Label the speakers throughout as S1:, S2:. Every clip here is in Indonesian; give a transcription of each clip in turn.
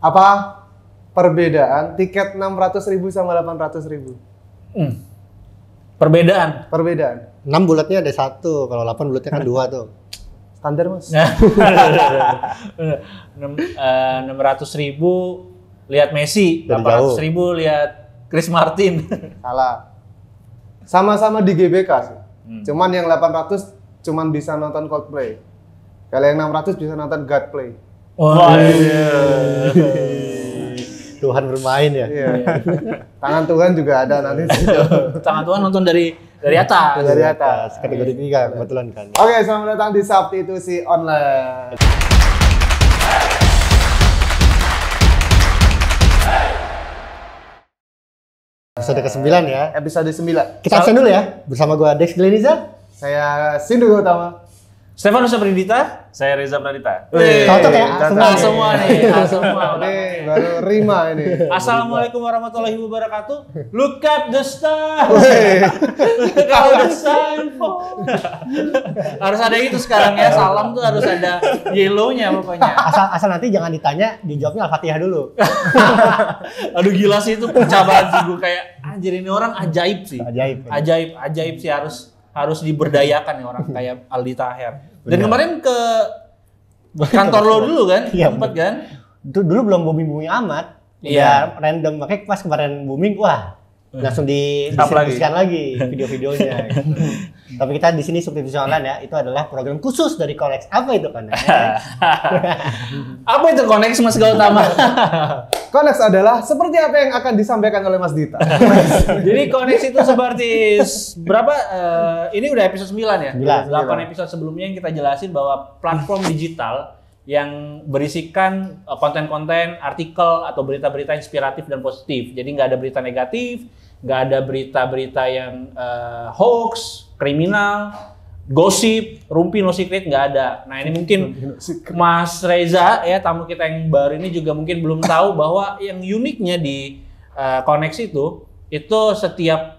S1: Apa perbedaan tiket 600.000 sama 800.000?
S2: Perbedaan.
S3: 6 bulatnya ada 1, kalau 8 bulatnya kan 2 tuh.
S1: Standar Mas.
S2: 600.000 lihat Messi,
S3: Dari
S2: 800.000 lihat Chris Martin.
S1: Salah. Sama-sama di GBK sih. Cuman yang 800 cuman bisa nonton Coldplay. Kalau yang 600 bisa nonton Godplay.
S2: Wah,
S3: Tuhan bermain ya.
S1: Iya. Tangan Tuhan juga ada nanti.
S2: tangan Tuhan nonton dari atas.
S1: Dari atas.
S3: Kategori 3 kebetulan kan.
S1: Oke, selamat datang di Substitusi Online.
S3: Episode ke-9 ya.
S1: Episode 9.
S3: Kita absen dulu ya. Bersama gua Dex Gleniza.
S1: Saya Sindu Gautama.
S2: Stefanus Pradita.
S4: Saya Reza Pradita.
S3: Cocok ya.
S2: Semua nih. Semua.
S1: Ini baru Rima ini.
S2: Assalamualaikum warahmatullahi wabarakatuh. Look at the star. Look at the sun. Harus ada itu sekarang ya. Salam tuh harus ada yellow-nya pokoknya.
S3: Asal nanti jangan ditanya, dijawabnya Al-Fatihah dulu.
S2: Aduh gila sih itu pecah banget sih gue kayak anjir ini orang ajaib sih. Ajaib sih harus diberdayakan nih orang kayak Aldi Taher. Dan kemarin ke kantor lo dulu kan?
S3: Iya,
S2: Tempat kan?
S3: Dulu belum booming amat.
S2: Iya.
S3: Random, makanya pas kemarin booming, wah langsung didistribusikan lagi video-videonya. Tapi kita di sini Substitusi Online ya, itu adalah program khusus dari Konex. Apa itu Konex?
S2: Apa itu Konex Mas Gautama?
S1: Konex adalah seperti apa yang akan disampaikan oleh Mas Dita.
S2: Jadi Konex itu seperti berapa? Ini udah episode 9 ya? 8 episode sebelumnya yang kita jelasin bahwa platform digital yang berisikan konten-konten, artikel atau berita-berita inspiratif dan positif. Jadi nggak ada berita negatif, nggak ada berita-berita yang hoax, kriminal, gosip, rumpi, no secret, nggak ada. Nah ini mungkin Mas Reza ya tamu kita yang baru ini juga mungkin belum tahu bahwa yang uniknya di Konex itu setiap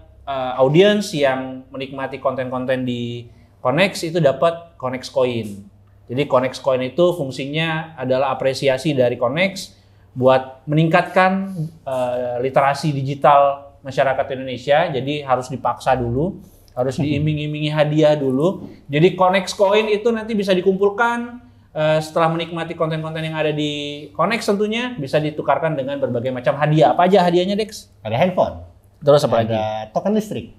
S2: audiens yang menikmati konten-konten di Konex itu dapat Konex Coin. Jadi Konex Coin itu fungsinya adalah apresiasi dari Konex buat meningkatkan literasi digital masyarakat Indonesia. Jadi harus dipaksa dulu, harus diiming-imingi hadiah dulu. Jadi Konex Coin itu nanti bisa dikumpulkan setelah menikmati konten-konten yang ada di Konex tentunya bisa ditukarkan dengan berbagai macam hadiah. Apa aja hadiahnya, Dex?
S3: Ada handphone.
S2: Terus apa lagi?
S3: Ada token listrik.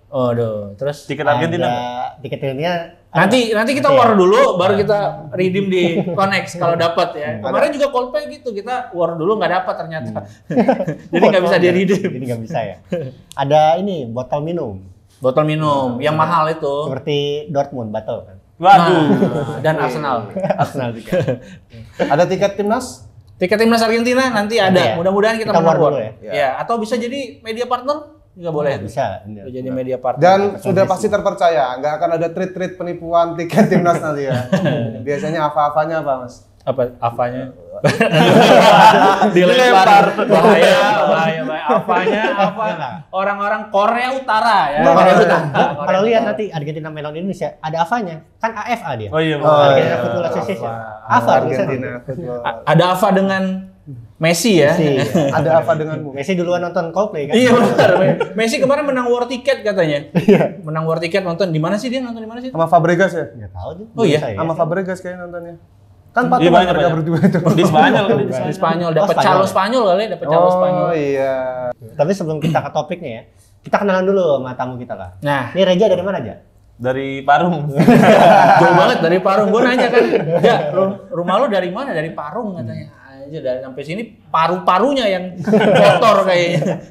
S2: Terus
S4: Tiket Argentina.
S3: Tiket Argentina.
S2: Nanti kita war dulu, baru kita redeem di Konex kalau dapat ya. Kemarin juga Coldplay gitu, kita war dulu nggak dapat ternyata. Jadi nggak bisa di redeem.
S3: Jadi nggak bisa ya. Ada ini botol minum.
S2: Botol minum yang mahal itu.
S3: Seperti Dortmund botol kan.
S4: Waduh.
S2: Dan Arsenal.
S3: Arsenal juga.
S1: Ada tiket timnas?
S2: Tiket timnas Argentina nanti ada.
S3: Ada ya?
S2: Mudah-mudahan kita
S3: Kita war
S2: menang.
S3: dulu ya?
S2: Ya, atau bisa jadi media partner juga boleh.
S3: Bisa.
S2: Jadi media partner.
S1: Dan sudah pasti terpercaya, nggak akan ada trik-trik penipuan tiket timnas nanti ya. Biasanya apa-apanya apa Mas?
S2: Apanya? Dilempar. Bahaya. Apanya? Orang-orang Korea Utara ya.
S3: Kalau lihat nanti Argentina melawan Indonesia, ada AFA-nya. Kan AFA dia.
S4: Oh iya,
S3: Argentina Football Association. AFA
S1: Argentina Football.
S2: Ada apa dengan Messi ya?
S1: Ada apa denganmu?
S3: Messi duluan nonton Coldplay kan?
S2: Iya benar. Messi kemarin menang war ticket katanya. Menang war ticket nonton di mana sih dia? Nonton di mana sih?
S1: Sama Fabregas ya?
S3: Nggak tahu tuh.
S2: Oh iya?
S1: Sama Fabregas kayaknya nontonnya. Kan
S4: Iya,
S1: patungan
S4: banyak,
S1: mereka
S4: banyak.
S1: berdua itu.
S4: Di Spanyol kali
S2: Di Spanyol dapat
S3: Spanyol
S2: calo
S3: ya?
S2: Spanyol kali, dapat calo Spanyol.
S1: Oh iya.
S3: Tapi sebelum kita ke topiknya ya, kita kenalan dulu sama tamu kita lah.
S2: Nah,
S3: Ini Reja dari mana aja?
S4: dari Parung.
S2: jauh banget dari Parung. Gue nanya kan, ya rumah lu dari mana? Dari Parung katanya. Aja dari sampai sini paru-parunya yang kotor kayaknya.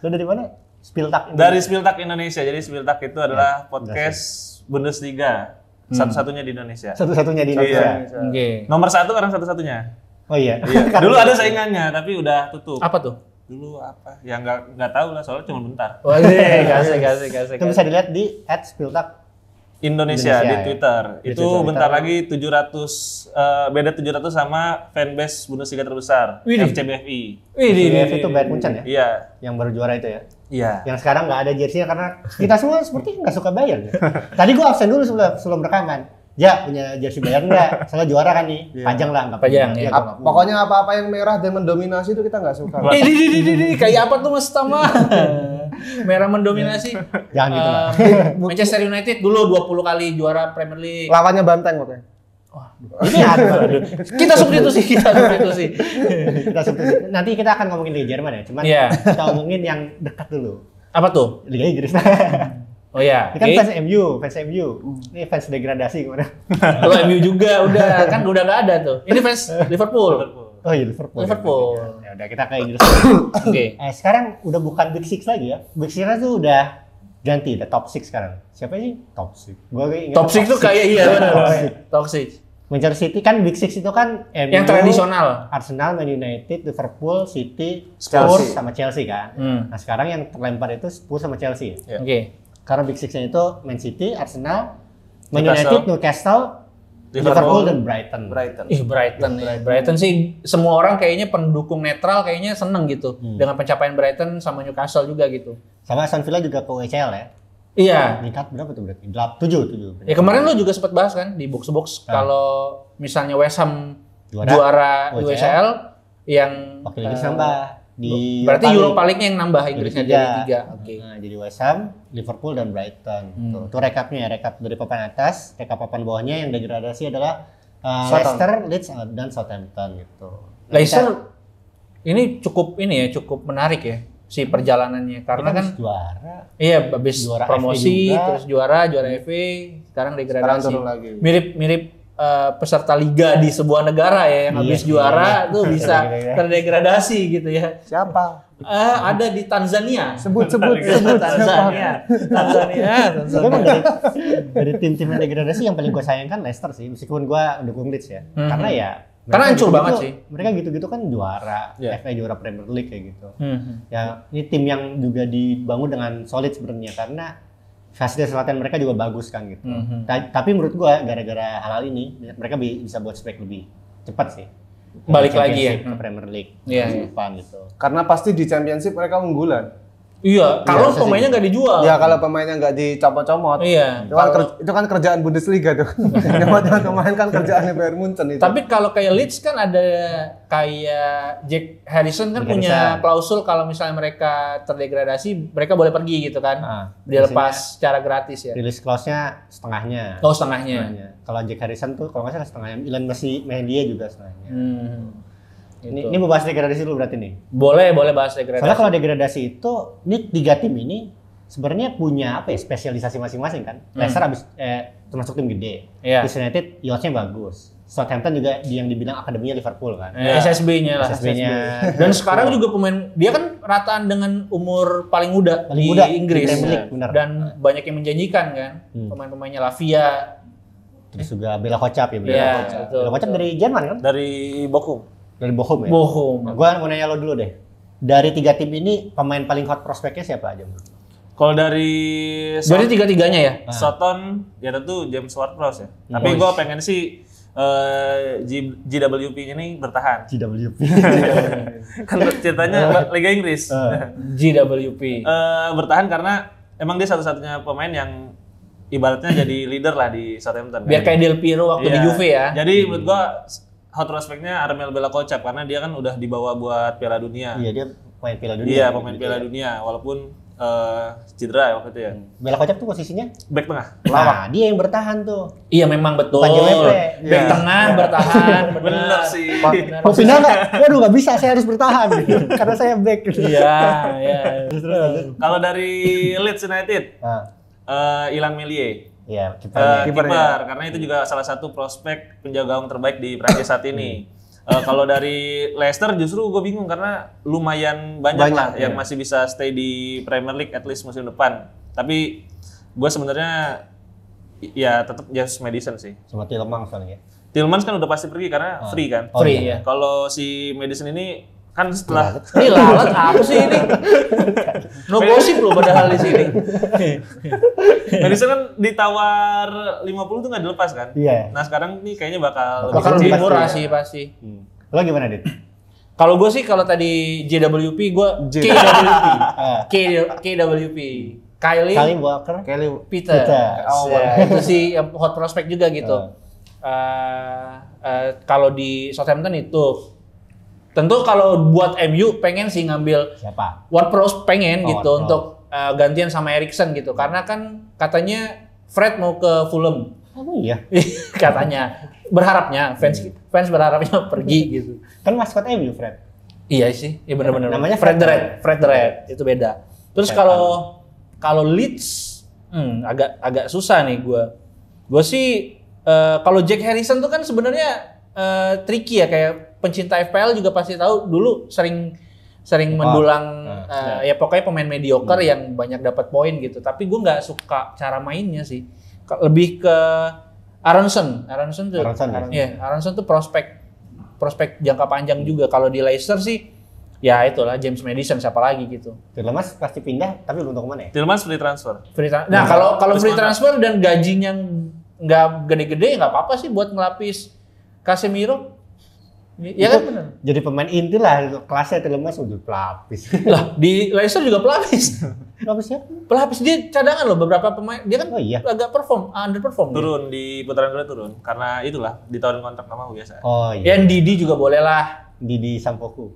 S3: Lu dari mana? Spiltak.
S4: Dari Spiltak Indonesia. Jadi Spiltak itu adalah podcast Bundesliga. Satu-satunya di Indonesia.
S3: Satu-satunya di Indonesia.
S4: Iya.
S2: Oke.
S4: Nomor 1 orang satu-satunya.
S3: Oh iya.
S4: Iya. Dulu ada saingannya, tapi udah tutup.
S2: Apa tuh?
S4: Dulu apa? Ya nggak tahu lah, soalnya cuma bentar.
S2: Wah, kasih.
S3: Itu bisa dilihat di @spiltak.
S4: Indonesia di
S3: ya.
S4: Twitter.
S3: Di
S4: Itu
S3: Twitter.
S4: bentar lagi 700 beda 700 sama fanbase Bundesliga terbesar,
S2: Widih.
S4: FCBFI.
S3: BF itu Bayern Munchen ya?
S4: Iya.
S3: Yang baru juara itu ya?
S4: Iya.
S3: Yang sekarang nggak ada jersey-nya karena kita semua seperti nggak suka Bayern. Ya? Tadi gua absen dulu sebelum rekaman. Ya punya jersey Bayern nggak? Soalnya juara kan nih, pajang lah nggak
S2: Pajang,
S3: punya.
S2: ya.
S1: Pokoknya apa-apa yang merah dan mendominasi itu kita nggak suka.
S2: Ini kayak apa tuh Mas Tama? Merah mendominasi.
S3: Jangan gitu lah.
S2: Manchester United dulu 20 kali juara Premier League.
S1: Lawannya Banteng pokoknya.
S3: Ini ada.
S2: Kita substitusi.
S3: Kita nanti kita akan ngomongin Liga Jerman ya, cuman
S2: Iya.
S3: kita ngomongin yang dekat dulu.
S2: Apa tuh?
S3: Liga Inggris.
S2: Oh ya.
S3: Ini kan fans MU. Ini fans degradasi kemarin.
S2: Kalau MU juga udah nggak ada tuh. Ini fans Liverpool.
S3: Oh iya Liverpool. Ya udah kita ke Inggris.
S2: Oke.
S3: Sekarang udah bukan Big Six lagi ya. Big Six tuh udah ganti, udah top 6 sekarang. Siapa sih? Top 6. Gua ingat
S2: Top 6 tuh kayak iya benar. Top 6.
S3: Manchester City kan Big Six itu kan MU,
S2: Yang tradisional.
S3: Arsenal, Man United, Liverpool, City,
S1: Chelsea.
S3: Spurs sama Chelsea kan. Nah sekarang yang terlempar itu Spurs sama Chelsea.
S4: Ya.
S2: Oke.
S3: Karena Big Six-nya itu Man City, Arsenal, Man
S4: Newcastle,
S3: United, Newcastle, Liverpool dan Brighton.
S2: Ih Brighton ya. Brighton sih semua orang kayaknya pendukung netral kayaknya seneng gitu dengan pencapaian Brighton sama Newcastle juga gitu.
S3: Sama Aston Villa juga ke UCL ya.
S2: Iya.
S3: Meningkat berapa tuh berarti? 7.
S2: Ya kemarin lo juga sempat bahas kan di box kalau misalnya West Ham
S3: Juara
S2: juara UCL yang
S3: Wakil Inggris nambah. Di
S2: berarti Europa League yang nambah Inggrisnya
S3: jadi
S2: jadi 3. Oke.
S3: Nah, jadi West Ham, Liverpool dan Brighton. Tuh rekapnya ya, rekap dari papan atas, rekap papan bawahnya yang degradasi adalah Leicester, Leeds dan Southampton gitu. Nah,
S2: Leicester ini cukup menarik ya si perjalanannya karena kan
S3: juara.
S2: iya habis
S3: Juara
S2: promosi
S3: FA juga.
S2: terus juara FA sekarang degradasi.
S1: Sekarang turun lagi.
S2: Mirip peserta liga di sebuah negara ya yang habis juara tuh bisa terdegradasi gitu ya.
S1: Siapa?
S2: Ada di Tanzania.
S1: Sebut.
S2: Tanzania.
S3: Tapi emang dari tim-tim yang degradasi yang paling gue sayangkan Leicester sih, meskipun gue dukung Leeds ya. Karena ya
S2: Karena hancur banget sih.
S3: Mereka gitu-gitu kan juara,
S4: Yeah.
S3: FA juara Premier League kayak gitu. Ya, ini tim yang juga dibangun dengan solid sebenarnya karena fasilitas latihan mereka juga bagus kan gitu. Tapi menurut gua gara-gara hal ini mereka bisa buat spek lebih cepat sih.
S2: Balik lagi ya
S3: ke Premier League
S2: Iya.
S3: depan gitu.
S1: Karena pasti di Championship mereka unggulan.
S2: Iya, kalau
S3: Iya,
S2: pemainnya nggak dijual.
S1: Ya kalau pemainnya nggak dicomot-comot.
S2: Iya.
S1: Itu kan kerjaan Bundesliga tuh. Nyomot pemain kan kerjaannya Bayern Munchen itu.
S2: Tapi kalau kayak Leeds kan ada kayak Jack Harrison kan
S3: Jack
S2: punya
S3: Harrison.
S2: klausul kalau misalnya mereka terdegradasi mereka boleh pergi gitu kan. Dia
S3: biasanya
S2: lepas secara gratis ya.
S3: Release clause-nya setengahnya.
S2: Oh setengahnya.
S3: Kalau Jack Harrison tuh kalau nggak salah setengahnya. Ilan masih main dia juga setengahnya.
S2: Gitu.
S3: Ini mau bahas degradasi dulu berarti nih.
S2: Boleh bahas degradasi.
S3: Soalnya kalau degradasi itu, ini 3 tim ini sebenarnya punya apa ya, spesialisasi masing-masing kan. Leicester habis termasuk tim gede.
S2: Iya.
S3: Leeds United yachtnya bagus. Southampton juga yang dibilang akademinya Liverpool kan.
S2: SSB-nya lah.
S3: SSB-nya.
S2: Dan sekarang juga pemain dia kan rataan dengan umur paling muda
S3: Paling
S2: di
S3: muda
S2: Inggris.
S3: di Premier League, benar.
S2: Dan banyak yang menjanjikan kan. Pemain-pemainnya Lavia.
S3: Terus juga Bela Kocap ya.
S2: Iya,
S3: Kocap.
S2: betul,
S3: Bela Kocap
S2: betul.
S3: dari Jerman kan?
S4: Dari Bochum.
S3: Dari Bochum ya.
S2: Bochum.
S3: Gua mau nanya lo dulu deh. Dari 3 tim ini pemain paling hot prospeknya siapa aja menurut lo?
S4: Kalau dari
S2: Jadi tiga-tiganya ya?
S4: Soton ya tentu James Ward-Prowse ya. Tapi gue pengen sih GWP ini bertahan.
S3: GWP.
S4: Kan ceritanya Liga Inggris.
S2: GWP.
S4: Bertahan karena emang dia satu-satunya pemain yang ibaratnya jadi leader lah di Southampton.
S2: Biar kayak Del Piero waktu di
S4: Iya.
S2: Juve ya.
S4: Jadi menurut gua hot prospeknya Armel Bela Kocap karena dia kan udah dibawa buat Piala Dunia.
S3: Iya, dia pemain Piala Dunia.
S4: Iya, pemain Piala Dunia walaupun cedera waktu itu ya.
S3: Bela Kocap tuh posisinya?
S4: Back tengah.
S3: Nah, dia yang bertahan tuh.
S2: Iya memang betul.
S3: Bukan JWP.
S2: Back tengah bertahan.
S4: Bener sih.
S3: Mau pindah nggak? Waduh nggak bisa, saya harus bertahan karena saya back.
S2: Iya, iya.
S4: Kalau dari Leeds United,
S3: Nah,
S4: Ilan Melie.
S3: iya kipernya.
S4: Kiper, karena itu juga salah satu prospek penjaga gawang terbaik di Prancis saat ini. Kalau dari Leicester justru gue bingung karena lumayan banyak lah yang masih bisa stay di Premier League at least musim depan. Tapi gue sebenarnya ya tetap James Maddison sih.
S3: Sama Tielemans soalnya.
S4: Tielemans kan udah pasti pergi karena free kan.
S2: Free ya.
S4: Kalau si Maddison ini kan setelah
S2: Ini lalat apa sih ini? No gosip loh padahal di sini.
S4: Maddison kan ditawar 50 tuh nggak dilepas kan?
S3: Iya.
S4: Nah sekarang nih kayaknya bakal
S2: Bakal
S4: kecil.
S2: lebih murah sih pasti.
S3: Lo gimana, Dit?
S2: Kalau gue sih kalau tadi JWP gue KWP. KWP.
S3: Kyle Walker,
S2: Peter.
S1: Oh,
S2: Ya, itu sih hot prospect juga gitu. Kalau di Southampton itu tentu kalau buat MU pengen sih ngambil
S3: siapa?
S2: Ward-Prowse pengen gitu
S3: Ward-Prowse.
S2: untuk gantian sama Eriksen gitu karena kan katanya Fred mau ke Fulham.
S3: Oh iya.
S2: Katanya berharapnya fans berharapnya pergi gitu.
S3: Kan maskot MU Fred.
S2: Iya sih, iya benar-benar.
S3: Namanya
S2: Fred the Red, itu beda. Terus kalau Leeds agak susah nih gue sih kalau Jack Harrison tuh kan sebenarnya tricky ya, kayak pencinta FPL juga pasti tahu dulu sering mendulang ya pokoknya pemain mediocre yang banyak dapat poin gitu, tapi gue nggak suka cara mainnya sih, lebih ke Aronson tuh prospek jangka panjang juga. Kalau di Leicester sih ya itulah James Maddison, siapa lagi gitu.
S3: Tielemans pasti pindah tapi belum tahu kemana ya?
S4: Tielemans free transfer.
S2: Nah kalau free transfer dan gajinya nggak gede-gede nggak apa-apa sih buat ngelapis Casemiro. Ya kan benar.
S3: Jadi pemain inti lah, kelasnya Tielemans udah pelapis.
S2: Lah di Leicester juga pelapis.
S3: Pelapis siapa?
S2: Pelapis dia cadangan loh, beberapa pemain dia kan agak underperform.
S4: Turun di putaran kedua turun karena itulah ditawarin kontrak lama biasa.
S3: Oh iya.
S2: Yang Didi juga boleh lah.
S3: Didi Sampoku.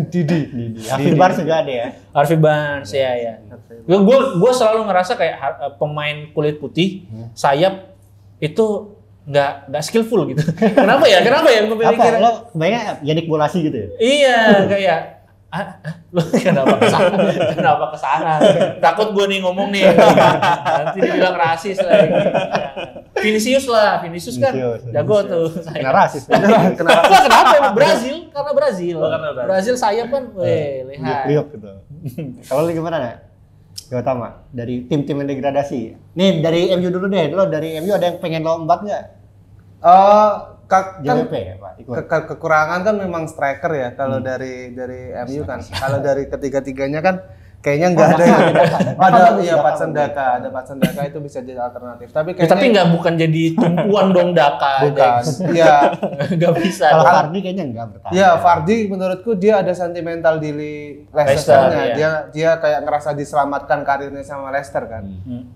S1: Didi.
S3: Harvey Barnes juga ada ya.
S2: Harvey Barnes ya. Gue selalu ngerasa kayak pemain kulit putih sayap itu nggak skillful gitu. Kenapa ya
S3: Apa? Lo kebayangnya Yannick Bolasie gitu ya?
S2: Iya kayak lo kenapa kesana? Takut gue nih ngomong nih nanti dibilang rasis lagi. Vinicius kan jago tuh.
S3: Kena rasis.
S2: Kenapa? Brazil karena Brazil sayap kan, lihat.
S3: Liok gitu. Kalau lu gimana nih? Utama dari tim-tim yang degradasi. Nih dari MU dulu deh. Lo dari MU ada yang pengen lompat nggak? JWP ya Pak.
S1: Kekurangan kan memang striker ya kalau dari MU kan. Kalau dari ketiga-tiganya kan kayaknya nggak ada yang ada Patson Daka itu bisa jadi alternatif. Tapi kayaknya
S2: bukan jadi tumpuan dong Daka.
S1: Bukan. Iya.
S2: Nggak bisa.
S3: Kalau Vardy kayaknya nggak bertahan.
S1: Iya, Vardy menurutku dia ada sentimental di Leicester-nya. Dia kayak ngerasa diselamatkan karirnya sama Leicester kan.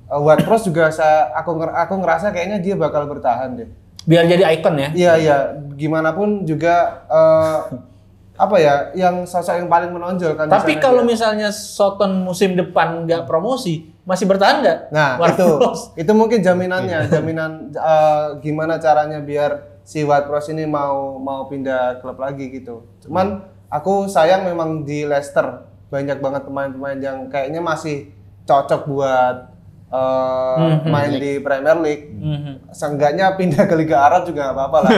S1: Ward-Prowse juga aku ngerasa kayaknya dia bakal bertahan deh.
S2: Biar jadi ikon ya.
S1: Iya. Gimana pun juga apa ya, yang sosok yang paling menonjol kan.
S2: Tapi kalau misalnya Soton musim depan nggak promosi, masih bertahan nggak?
S1: Nah, itu mungkin jaminan gimana caranya biar si Ward-Prowse ini mau pindah klub lagi gitu. Cuman aku sayang memang di Leicester banyak banget pemain-pemain yang kayaknya masih cocok buat main di Premier League. Seenggaknya pindah ke Liga Arab juga nggak apa-apa lah.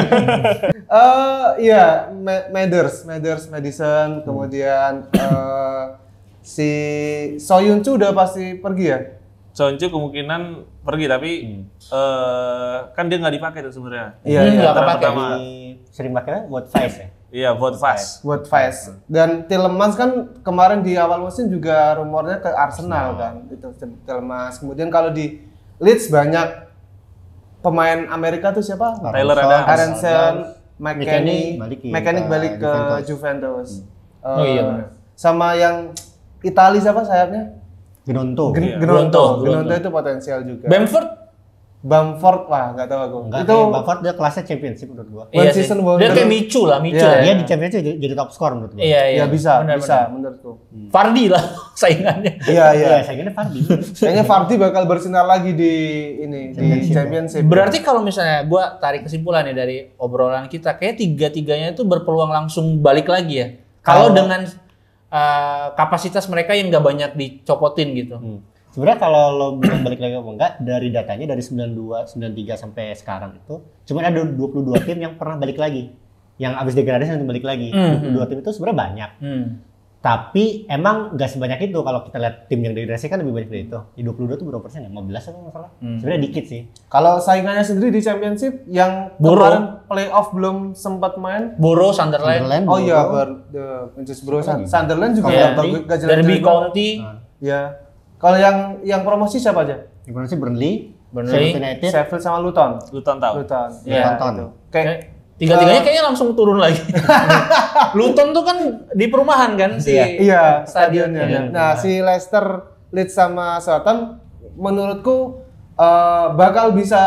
S1: Iya, Maddison, kemudian si Soyuncu udah pasti pergi ya?
S4: Soyuncu kemungkinan pergi tapi kan dia nggak dipakai tuh sebenarnya.
S1: Iya,
S2: nggak kepake.
S3: Sering pakainya buat Vice ya?
S4: Iya, buat Vice.
S1: Dan Tielemans kan kemarin di awal musim juga rumornya ke Arsenal kan, itu Tielemans. Kemudian kalau di Leeds banyak pemain Amerika tuh siapa?
S4: Taylor Adams,
S1: Aronson, McKennie balik ke Juventus.
S2: Iya benar.
S1: Sama yang Itali siapa sayapnya?
S3: Gnonto
S1: Itu potensial juga.
S2: Bamford,
S1: wah nggak tahu aku.
S3: Itu Bamford dia kelasnya championship menurut gua.
S2: Iya sih. Dia kayak Micu ya.
S3: Dia di championship jadi top score menurut gua.
S1: Iya bisa menurutku.
S2: Vardy lah saingannya.
S1: Iya.
S3: Saingannya Vardy.
S1: Kayaknya Vardy bakal bersinar lagi di championship.
S2: Berarti kalau misalnya gua tarik kesimpulan nih dari obrolan kita, kayak tiga-tiganya itu berpeluang langsung balik lagi ya. Kalau dengan kapasitas mereka yang nggak banyak dicopotin gitu.
S3: Sebenarnya kalau lo bilang balik lagi apa enggak, dari datanya dari 92, 93 sampai sekarang itu cuma ada 22 tim yang pernah balik lagi. Yang abis degradasi nanti balik lagi. 22 tim itu sebenarnya banyak. Tapi emang nggak sebanyak itu. Kalau kita lihat tim yang degradasi kan lebih banyak dari itu. Di 22 itu berapa persen ya? 15 atau nggak salah? Sebenarnya dikit sih.
S1: Kalau saingannya sendiri di championship yang kemarin playoff belum sempat main,
S2: Borough, Sunderland.
S1: Oh iya, Sunderland juga nggak jelek.
S2: Derby County.
S1: Ya. Kalau yang promosi siapa aja?
S3: Yang promosi Burnley,
S1: Sheffield sama Luton.
S4: Luton.
S1: Iya.
S2: Kayak tiga-tiganya kayaknya langsung turun lagi. Luton tuh kan di perumahan kan
S1: stadionnya. Nah, si Leicester Leeds sama Southampton menurutku bakal bisa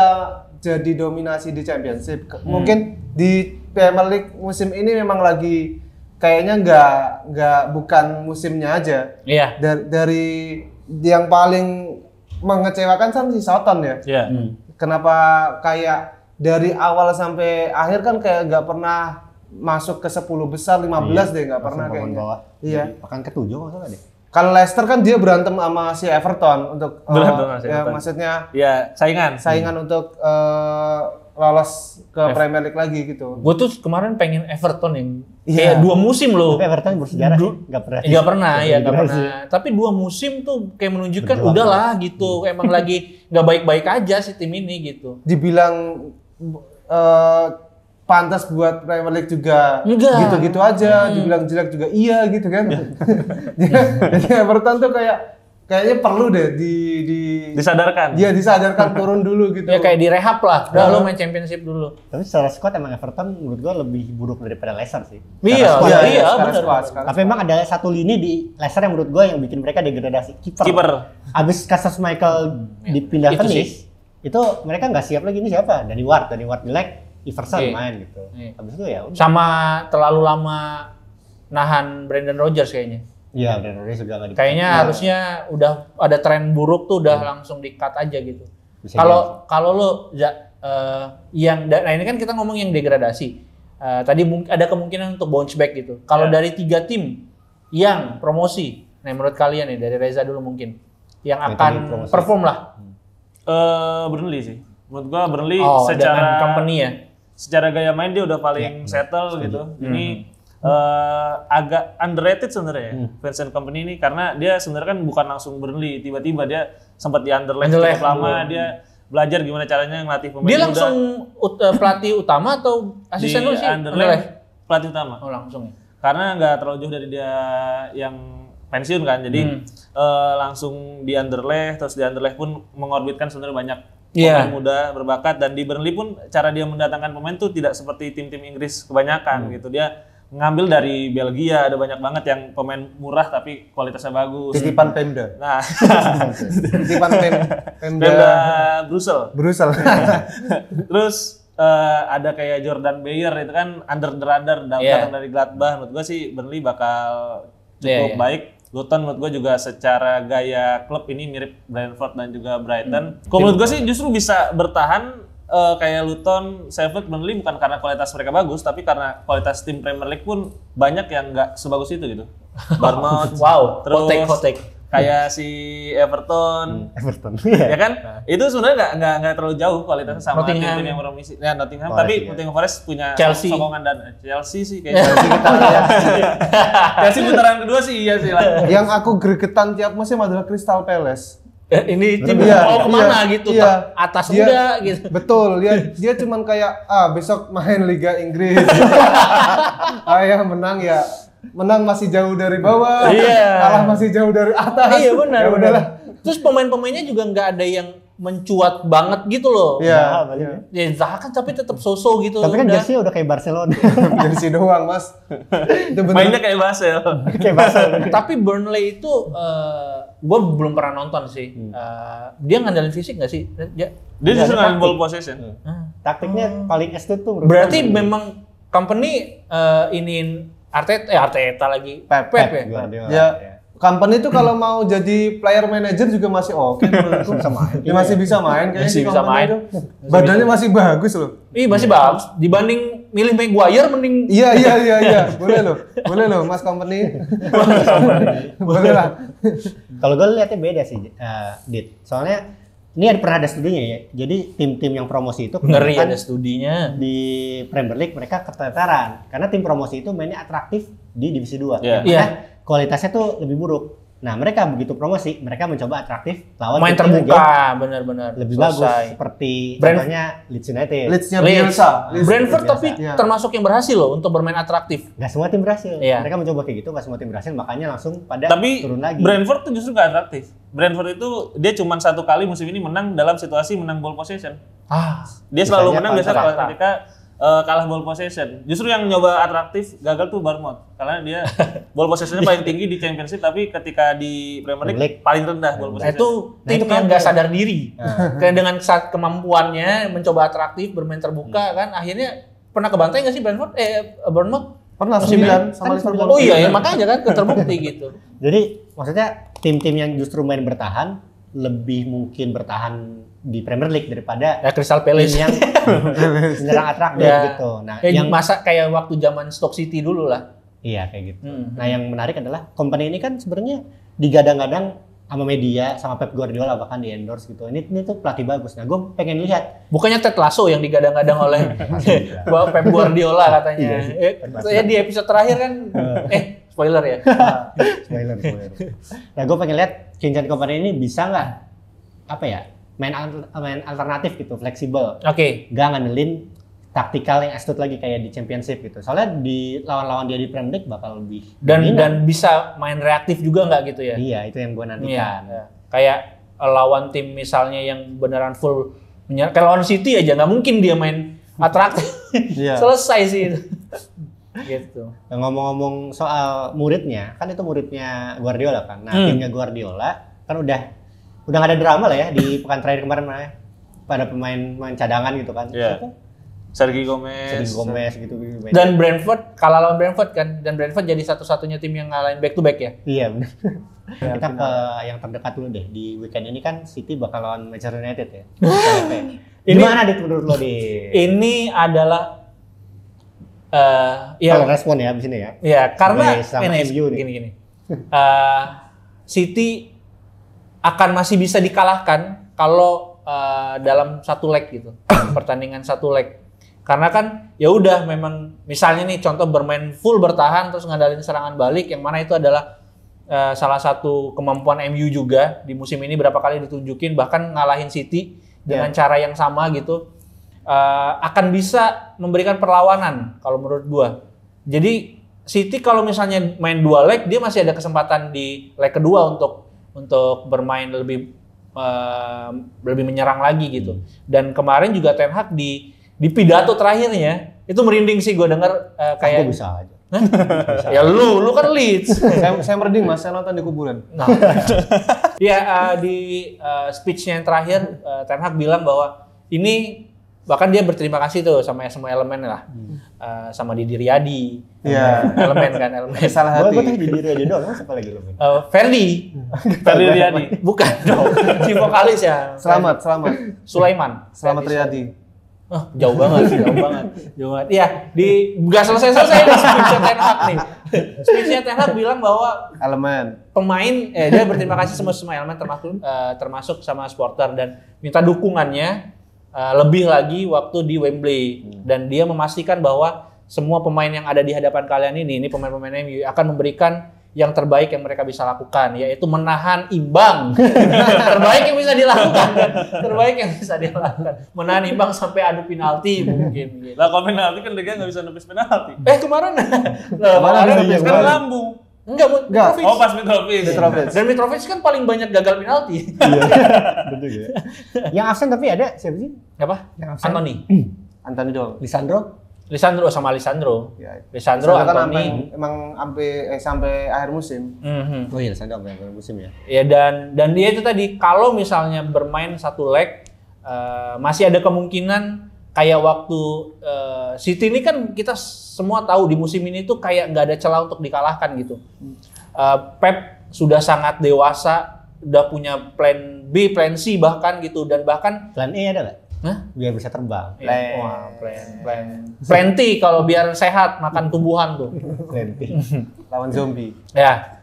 S1: jadi dominasi di Championship. Mungkin di Premier League musim ini memang lagi kayaknya bukan musimnya aja.
S2: Iya.
S1: Dari yang paling mengecewakan kan si Southampton ya.
S2: Iya.
S1: Kenapa kayak dari awal sampai akhir kan kayak nggak pernah masuk ke 10 besar, 15 deh, nggak pernah kayaknya. Iya.
S3: Bahkan ke-7 nggak salah deh.
S1: Kalau Leicester kan dia berantem sama si Everton untuk
S4: Everton.
S1: maksudnya
S4: Ya,
S1: saingan untuk lolos ke Premier League lagi gitu.
S2: Gue tuh kemarin pengen Everton yang
S1: Iya.
S2: kayak 2 musim loh.
S3: Tapi Everton bersejarah sih, nggak pernah.
S2: Nggak pernah.
S3: Sih.
S2: Tapi 2 musim tuh kayak menunjukkan
S3: Berjuang.
S2: udahlah gitu. Emang lagi nggak baik-baik aja si tim ini gitu.
S1: Dibilang pantas buat Premier League juga
S2: Enggak.
S1: gitu-gitu aja, dibilang jelek juga iya gitu kan. Jadi Everton tuh kayaknya perlu deh
S4: disadarkan.
S1: Dia disadarkan turun dulu gitu.
S2: Ya kayak direhab lah. Udah lo main Championship dulu.
S3: Tapi secara squad emang Everton menurut gua lebih buruk daripada Leicester sih.
S2: Iya,
S1: secara
S2: benar.
S1: squad, secara
S3: Tapi emang ada satu lini di Leicester yang menurut gua yang bikin mereka degradasi.
S4: Kiper.
S3: Abis kasus Michael dipindah
S2: itu
S3: ke
S2: sih.
S3: Nice, itu mereka nggak siap lagi. Ini siapa? Danny Ward jelek, Iverson
S2: Iya.
S3: main gitu.
S2: Iya.
S3: Abis itu ya udah.
S2: Sama terlalu lama nahan Brendan Rodgers kayaknya.
S3: Iya, Brandon Rodgers juga nggak
S2: Kayaknya harusnya udah ada tren buruk tuh udah langsung di-cut aja gitu.
S3: Bisa
S2: Kalau lo nah ini kan kita ngomong yang degradasi. Tadi ada kemungkinan untuk bounce back gitu. Kalau dari 3 tim yang promosi, nah menurut kalian nih dari Reza dulu mungkin yang akan
S3: promosi.
S2: perform lah.
S4: Burnley sih. Menurut gua Burnley
S2: Dengan
S4: secara
S2: company ya.
S4: secara gaya main dia udah paling settle gitu. Ini agak underrated sebenarnya ya, Vincent Kompany ini karena dia sebenarnya kan bukan langsung Burnley, tiba-tiba dia sempat di Anderlecht cukup lama, dia belajar gimana caranya ngelatih pemain
S2: Dia
S4: muda.
S2: langsung pelatih utama atau asisten lu
S4: Di
S2: sih?
S4: Anderlecht pelatih utama.
S2: Oh langsung ya.
S4: Karena nggak terlalu jauh dari dia yang pensiun kan, jadi langsung di Anderlecht, terus di Anderlecht pun mengorbitkan sebenarnya banyak pemain muda berbakat, dan di Burnley pun cara dia mendatangkan pemain tuh tidak seperti tim-tim Inggris kebanyakan gitu. Dia ngambil dari Belgia, ada banyak banget yang pemain murah tapi kualitasnya bagus.
S1: titipan Pemda.
S4: Nah,
S1: Titipan Pemda
S4: Brussels. Terus ada kayak Jordan Beyer itu kan under the radar, datang dari Gladbach. Menurut gue sih Burnley bakal cukup baik. Luton menurut gue juga secara gaya klub ini mirip Brentford dan juga Brighton. Kalau menurut gue sih justru bisa bertahan kayak Luton, Sheffield, Burnley bukan karena kualitas mereka bagus, tapi karena kualitas tim Premier League pun banyak yang nggak sebagus itu gitu. Bournemouth, terus
S2: hot take.
S4: kayak si Everton, ya kan? Itu sebenarnya nggak terlalu jauh kualitasnya sama tim-tim yang beromisi. Ya Nottingham, tapi Nottingham Forest punya
S2: Chelsea.
S4: sokongan dan Chelsea sih kayaknya. Chelsea putaran kedua sih iya sih lah.
S1: Yang aku gregetan tiap musim adalah Crystal Palace.
S2: Ini tim
S1: Iya,
S2: mau kemana
S1: iya,
S2: gitu,
S1: iya.
S2: atas
S1: Dia-
S2: udah gitu.
S1: Betul, dia cuman kayak besok main Liga Inggris. Ya menang masih jauh dari bawah,
S2: Iya.
S1: kalah masih jauh dari atas.
S2: Iya benar.
S1: Ya udahlah.
S2: Terus pemain-pemainnya juga nggak ada yang mencuat banget gitu loh.
S1: Iya.
S2: Ya Zaha kan tapi tetap so-so gitu.
S3: Tapi kan
S2: udah.
S3: jersey udah kayak Barcelona.
S1: Jersey doang, Mas. Itu bener.
S4: Mainnya kayak Basel.
S3: Kayak Barcelona.
S2: Tapi Burnley itu gue belum pernah nonton sih. Dia ngandalin fisik nggak sih?
S4: Dia justru ngambil ball possession.
S3: Taktiknya paling astute tuh menurut
S2: Berarti
S3: gue.
S2: memang company iniin Arteta lagi.
S1: Pep
S2: ya.
S3: Guardiola,
S1: Ya, company itu kalau mau jadi player manager juga masih oke menurutku. Dia masih bisa main kayaknya.
S2: Masih
S1: si
S2: bisa
S1: Kompany
S2: main.
S1: itu. Badannya masih bagus loh.
S2: Ih masih bagus. Dibanding milih Maguire mending.
S1: Iya. Boleh loh, Mas Company. Boleh lah.
S3: Kalau gue lihatnya beda sih, Dit. Soalnya ini pernah ada studinya ya. Jadi tim-tim yang promosi itu
S2: Ngeri
S3: kebanyakan
S2: ada studinya.
S3: di Premier League mereka keteteran karena tim promosi itu mainnya atraktif di divisi 2.
S4: Iya.
S3: Karena kualitasnya tuh lebih buruk. Nah, mereka begitu promosi, mereka mencoba atraktif lawan
S2: Main
S3: tim-tim
S2: terbuka,
S3: yang
S2: benar-benar.
S3: lebih
S2: Selesai.
S3: bagus seperti contohnya Leeds United.
S1: Leeds-nya
S2: Leeds.
S1: Bielsa.
S2: Brentford tapi
S1: Iya.
S2: termasuk yang berhasil loh untuk bermain atraktif.
S3: Gak semua tim berhasil.
S2: Iya.
S3: Mereka mencoba kayak gitu, gak semua tim berhasil, makanya langsung pada
S4: Tapi
S3: turun lagi.
S4: Brentford tuh justru nggak atraktif. Brentford itu dia cuma 1 kali musim ini menang dalam situasi menang ball possession.
S2: Ah,
S4: Dia selalu
S3: Biasanya
S4: menang biasanya
S2: fakta.
S4: ketika kalah ball possession. Justru yang nyoba atraktif gagal tuh Bournemouth karena dia ball possessionnya paling tinggi di Championship tapi ketika di Premier League paling rendah ball possession.
S2: Itu tim yang nggak sadar diri. Karena dengan kemampuannya mencoba atraktif bermain terbuka kan akhirnya pernah kebantai nggak sih Bournemouth?
S1: Pernah 9 sama Liverpool.
S2: Oh iya ya makanya kan terbukti gitu.
S3: Jadi maksudnya tim-tim yang justru main bertahan lebih mungkin bertahan di Premier League daripada
S2: Crystal Palace
S3: yang menyerang atraktif gitu. Nah, yang
S2: masa kayak waktu zaman Stoke City dulu lah.
S3: Iya kayak gitu. Nah, yang menarik adalah company ini kan sebenarnya digadang-gadang sama media, sama Pep Guardiola bahkan di endorse gitu. Ini tuh pelatih bagus. Nah, gue pengen lihat.
S2: Bukannya Ted Lasso yang digadang-gadang oleh Pep Guardiola katanya. Saya di episode terakhir kan, spoiler ya.
S3: Spoiler. Nah, gue pengen lihat Kinchan Company ini bisa nggak main alternatif gitu, fleksibel.
S2: Oke.
S3: Nggak ngandelin taktikal yang astute lagi kayak di Championship gitu. Soalnya di lawan-lawan dia di Premier League bakal lebih
S2: dan bisa main reaktif juga nggak gitu ya?
S3: Iya, itu yang gue nantikan.
S2: Iya. Kayak lawan tim misalnya yang beneran full menyerang. Kayak lawan City aja nggak mungkin dia main atraktif. Selesai sih itu. Gitu.
S3: Nah, ngomong-ngomong soal muridnya, kan itu muridnya Guardiola kan. Nah, timnya Guardiola kan udah nggak ada drama lah ya di pekan terakhir kemarin pada pemain cadangan gitu kan.
S4: Iya. Sergio Gomez
S3: gitu.
S2: Dan Brentford kalah lawan Brentford kan, dan Brentford jadi satu-satunya tim yang ngalahin back to back ya.
S3: Iya benar. Kita ke yang terdekat dulu deh. Di weekend ini kan City bakal lawan Manchester United ya. Gimana menurut lo di?
S2: Ini adalah
S3: kalau respon ya abis ini ya.
S2: Iya, karena gini. City akan masih bisa dikalahkan kalau dalam satu leg gitu, pertandingan satu leg. Karena kan ya udah memang misalnya nih contoh bermain full bertahan terus ngandalin serangan balik yang mana itu adalah salah satu kemampuan MU juga di musim ini berapa kali ditunjukin bahkan ngalahin City dengan cara yang sama gitu akan bisa memberikan perlawanan kalau menurut gua. Jadi City kalau misalnya main 2 leg dia masih ada kesempatan di leg kedua untuk bermain lebih menyerang lagi gitu. Dan kemarin juga Ten Hag di pidato terakhirnya itu merinding sih gue denger kayak
S3: aku bisa aja.
S2: Ya lu kan Leeds.
S1: saya merinding Mas, saya nonton di kuburan.
S2: Nah. Ya di speech-nya yang terakhir Ten Hag bilang bahwa ini bahkan dia berterima kasih tuh sama semua elemen lah. Sama Didi Riyadi.
S1: Iya.
S2: Elemen.
S1: Salah hati.
S3: Gue tadi Didi Riyadi doang, siapa lagi elemen?
S2: Ferdi Riyadi. Bukan dong. Si vokalis ya.
S1: Selamat.
S2: Sulaiman.
S1: Selamat Riyadi.
S2: Jauh banget. Iya, nggak selesai nih speech-nya Ten Hag nih. Speech-nya Ten Hag bilang bahwa
S1: elemen
S2: pemain, dia berterima kasih semua elemen termasuk sama supporter dan minta dukungannya lebih lagi waktu di Wembley. Dan dia memastikan bahwa semua pemain yang ada di hadapan kalian ini pemain-pemain MU akan memberikan yang terbaik yang mereka bisa lakukan, yaitu menahan imbang. Terbaik yang bisa dilakukan. Menahan imbang sampai adu penalti mungkin. Gitu.
S4: Lah kalau penalti kan Liga nggak bisa nebis penalti.
S2: Kemarin
S4: kan lambung.
S2: Enggak.
S4: Oh pas Mitrovic.
S2: Dan Mitrovic kan paling banyak gagal penalti.
S3: Iya. Betul ya. Yang absen tapi ada siapa sih?
S2: Apa? Anthony dong. Lisandro.
S1: Ya.
S2: Lisandro
S1: kan
S2: Anthony
S1: emang sampai akhir musim.
S3: Oh iya, Lisandro sampai akhir musim ya.
S2: Ya dan dia itu tadi kalau misalnya bermain satu leg masih ada kemungkinan kayak waktu City ini kan kita semua tahu di musim ini tuh kayak nggak ada celah untuk dikalahkan gitu. Pep sudah sangat dewasa, udah punya plan B, plan C bahkan gitu dan bahkan
S3: plan E ada nggak? Biar bisa terbang.
S2: Wah, plenty kalau biar sehat makan tumbuhan tuh.
S3: Plenty.
S1: Lawan zombie.
S2: Ya.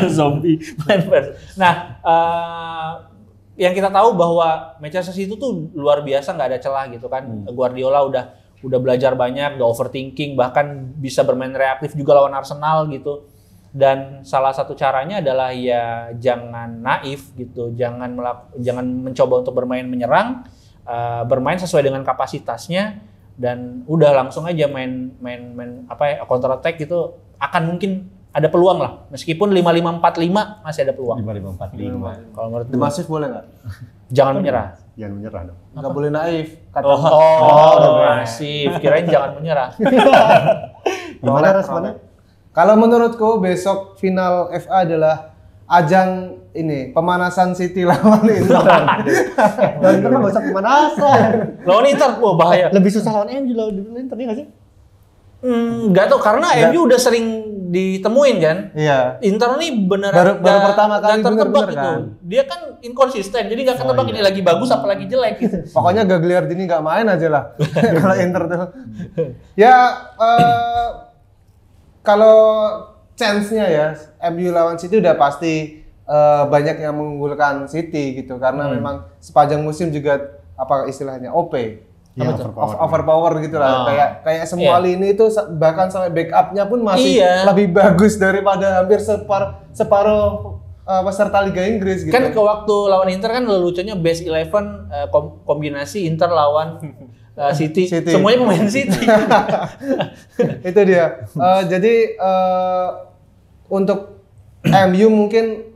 S2: Zombie. Nah, yang kita tahu bahwa Manchester City tuh luar biasa nggak ada celah gitu kan. Guardiola udah belajar banyak, nggak overthinking, bahkan bisa bermain reaktif juga lawan Arsenal gitu. Dan salah satu caranya adalah ya jangan naif gitu, jangan mencoba untuk bermain menyerang. Bermain sesuai dengan kapasitasnya dan udah langsung aja main counter attack gitu akan mungkin ada peluang lah. Meskipun 5-5-4-5 masih ada peluang.
S3: 5-5-4-5.
S2: Kalau menurut gue.
S1: Demasif boleh nggak?
S2: Jangan menyerah.
S3: Jangan menyerah dong.
S1: Nggak boleh naif. Kata
S2: Masif. Kirain jangan menyerah.
S3: Gimana responnya?
S1: Kalau menurutku besok final FA adalah ajang ini pemanasan City lawan Inter.
S3: Dan Inter mah gak usah pemanasan.
S2: Lawan Inter, wah bahaya.
S3: Lebih susah lawan MU lawan Inter nih nggak sih?
S2: Nggak tahu karena MU udah sering ditemuin kan.
S1: Iya.
S2: Inter nih beneran
S1: Baru pertama kali
S2: nggak tertebak
S1: bener-bener
S2: gitu.
S1: kan.
S2: Dia kan inkonsisten, jadi nggak ketebak ini lagi bagus apalagi jelek gitu.
S1: Pokoknya Gagliardini nggak main aja lah. Kalau Inter tuh. Ya kalau chance-nya ya MU lawan City udah pasti banyak yang mengunggulkan City gitu karena memang sepanjang musim juga apa istilahnya OP.
S3: Ya,
S1: overpower gitu lah. Kayak semua lini itu bahkan sampai backupnya pun masih lebih bagus daripada hampir separuh peserta Liga Inggris gitu.
S2: Kan ke waktu lawan Inter kan leluconnya base 11 kombinasi Inter lawan City. Semuanya pemain City.
S1: Itu dia. Jadi untuk MU mungkin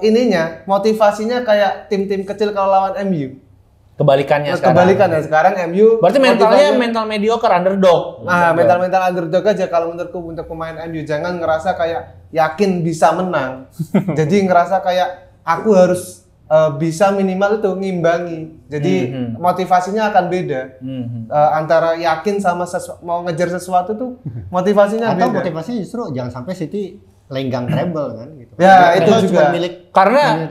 S1: ininya motivasinya kayak tim-tim kecil kalau lawan MU.
S2: Kebalikannya
S1: sekarang MU
S2: berarti mentalnya mental mediocre underdog.
S1: Nah, mental underdog aja kalau menurutku untuk pemain MU jangan ngerasa kayak yakin bisa menang. Jadi ngerasa kayak aku harus bisa minimal itu ngimbangi. Jadi motivasinya akan beda. Antara yakin sama mau ngejar sesuatu tuh motivasinya beda.
S3: Atau motivasinya justru jangan sampai City lenggang treble kan gitu.
S1: Ya, itu juga.
S2: Karena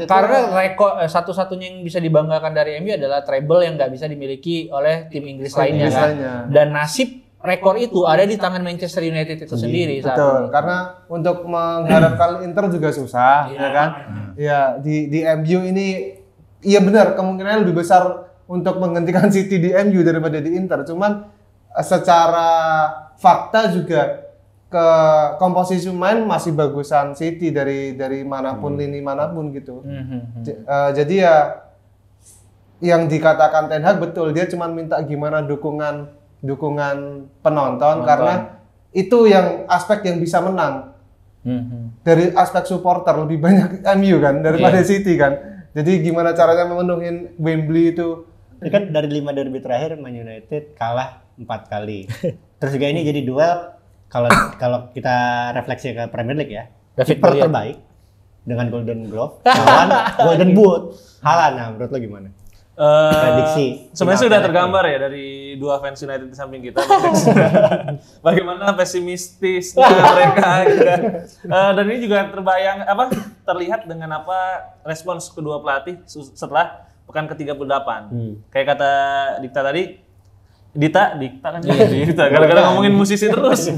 S2: rekor satu-satunya yang bisa dibanggakan dari MU adalah treble yang nggak bisa dimiliki oleh tim Inggris lainnya kan. Dan nasib rekor itu ada di tangan Manchester United itu sendiri saat
S1: Betul,
S2: ini.
S1: karena untuk mengharapkan Inter juga susah, ya kan? Ya, di MU ini iya benar kemungkinan lebih besar untuk menghentikan City di MU daripada di Inter. Cuman secara fakta juga ke komposisi pemain masih bagusan City dari manapun lini manapun gitu. Jadi ya yang dikatakan Ten Hag betul, dia cuma minta gimana dukungan penonton karena itu yang aspek yang bisa menang. Dari aspek supporter lebih banyak MU kan daripada City kan. Jadi gimana caranya memenuhi Wembley itu?
S3: Ini kan dari 5 derby terakhir Man United kalah 4 kali. Terus juga ini jadi duel kalau kita refleksi ke Premier League ya, kiper terbaik dengan Golden Glove lawan Golden Boot. Haaland, nah menurut lo gimana? Prediksi.
S4: Sebenarnya sudah tergambar ya dari dua fans United di samping kita. Bagaimana pesimistis mereka gitu. Dan ini juga terlihat dengan respons kedua pelatih setelah pekan ke-38. Kayak kata Dita kan gara-gara ngomongin musisi terus.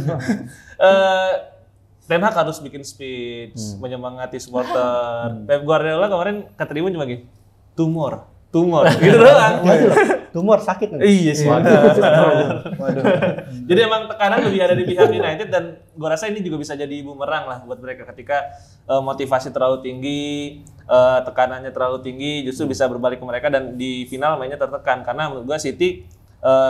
S4: Ten Hag harus bikin speech menyemangati supporter. Pep Guardiola kemarin ke tribun cuma gini, tumor gitu doang.
S3: Tumor sakit.
S4: Iya sih. Jadi emang tekanan lebih ada di pihak United dan gue rasa ini juga bisa jadi bumerang lah buat mereka ketika motivasi terlalu tinggi, tekanannya terlalu tinggi, justru bisa berbalik ke mereka dan di final mainnya tertekan karena menurut gue City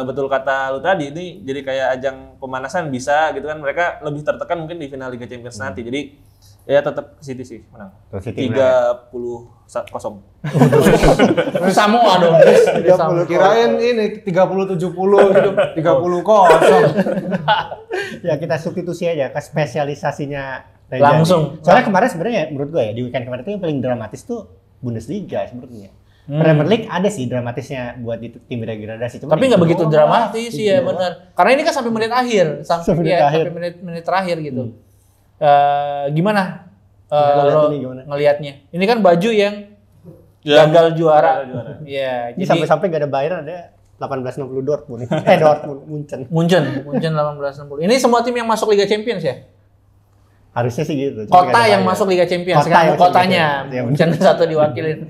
S4: betul kata lu tadi ini jadi kayak ajang pemanasan bisa gitu kan, mereka lebih tertekan mungkin di final Liga Champions nanti. Jadi ya tetap City sih menang. 30-0.
S2: Samoa dong.
S1: Kirain ini 30-70 gitu, 30-0.
S3: Ya kita substitusi aja ke spesialisasinya
S2: langsung.
S3: Soalnya kemarin sebenarnya menurut gue ya di weekend kemarin itu yang paling dramatis tuh Bundesliga sebenarnya. Premier League ada sih dramatisnya buat di tim degradasi.
S2: Tapi nggak begitu dramatis sih ya benar. Karena ini kan sampai menit akhir, sampai menit terakhir gitu. Gimana? Ngelihatnya? Ini kan baju yang gagal juara. Ya,
S3: ini sampai-sampai gak ada bayaran ada 1860 Dortmund. Dortmund
S2: Munchen 1860. Ini semua tim yang masuk Liga Champions ya?
S3: Harusnya sih gitu.
S2: Kota yang masuk Liga Champions sekarang kotanya. Munchen satu diwakilin.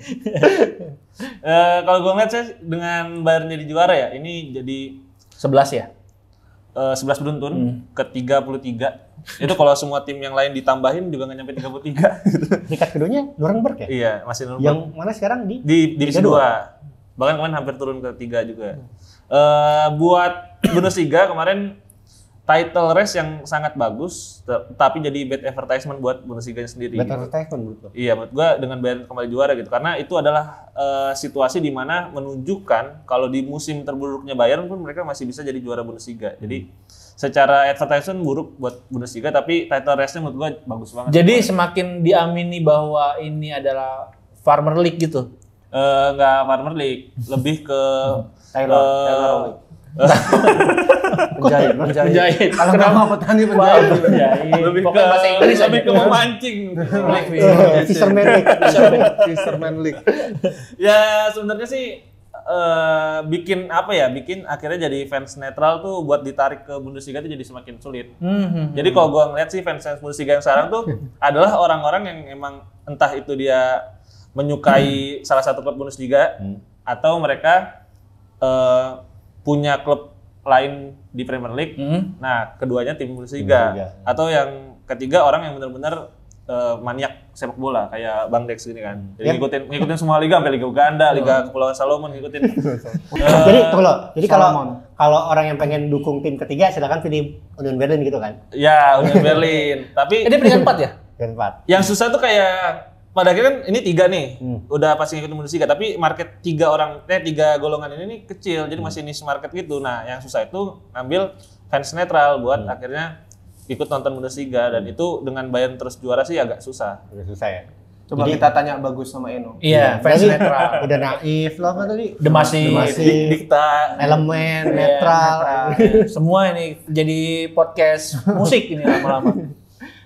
S4: Kalau gue ngeliat saya dengan Bayern jadi juara ya, ini jadi
S2: 11 ya?
S4: 11 beruntun ke 33. Itu kalau semua tim yang lain ditambahin juga nggak nyampe 33.
S3: Peringkat keduanya Nuremberg ya?
S4: Iya, masih Nuremberg.
S3: Yang mana sekarang di
S4: divisi 2. Bahkan kemarin hampir turun ke 3 juga. Buat Bundesliga kemarin title race yang sangat bagus, tapi jadi bad advertisement buat Bundesliga sendiri.
S3: Bad advertisement menurut lo?
S4: Iya, menurut gua dengan Bayern kembali juara gitu. Karena itu adalah situasi di mana menunjukkan kalau di musim terburuknya Bayern pun mereka masih bisa jadi juara Bundesliga. Jadi secara advertisement buruk buat Bundesliga, tapi title race-nya menurut gua bagus banget.
S2: Jadi semakin diamini bahwa ini adalah Farmer League gitu.
S4: Nggak Farmer League, lebih ke
S1: Taylor
S2: Penjahit.
S1: Kalau nggak mau petani penjahit.
S4: lebih ke
S2: Pokoknya bahasa Inggris
S4: lebih ke memancing.
S1: Fisherman League.
S4: Ya sebenarnya sih bikin akhirnya jadi fans netral tuh buat ditarik ke Bundesliga itu jadi semakin sulit. Jadi kalau gua ngeliat sih fans Bundesliga yang sekarang tuh adalah orang-orang yang emang entah itu dia menyukai salah satu klub Bundesliga atau mereka punya klub lain di Premier League. Nah, keduanya tim Bundesliga. Atau yang ketiga orang yang benar-benar maniak sepak bola kayak Bang Dex gini kan. Jadi ngikutin semua liga sampai Liga Uganda, Liga Kepulauan Salomon ngikutin.
S3: Jadi kalau orang yang pengen dukung tim ketiga silakan pilih Union Berlin gitu kan.
S4: Ya, Union Berlin. Tapi
S2: Dia peringkat 4 ya?
S3: Peringkat 4.
S4: yang susah tuh kayak pada akhirnya kan ini 3 nih, udah pasti ngikutin Bundesliga, tapi market 3 golongan ini nih kecil, jadi masih niche market gitu. Nah, yang susah itu ngambil fans netral buat akhirnya ikut nonton Bundesliga, dan itu dengan Bayern terus juara sih agak susah.
S3: Agak susah ya.
S1: Coba kita tanya Bagus sama Eno.
S2: Iya, fans
S3: Jadi,
S2: netral.
S3: Udah naif loh kan tadi.
S2: Demasif.
S4: Dikta,
S3: Elemen,
S2: Iya,
S3: netral.
S2: Semua ini jadi podcast musik ini lama-lama.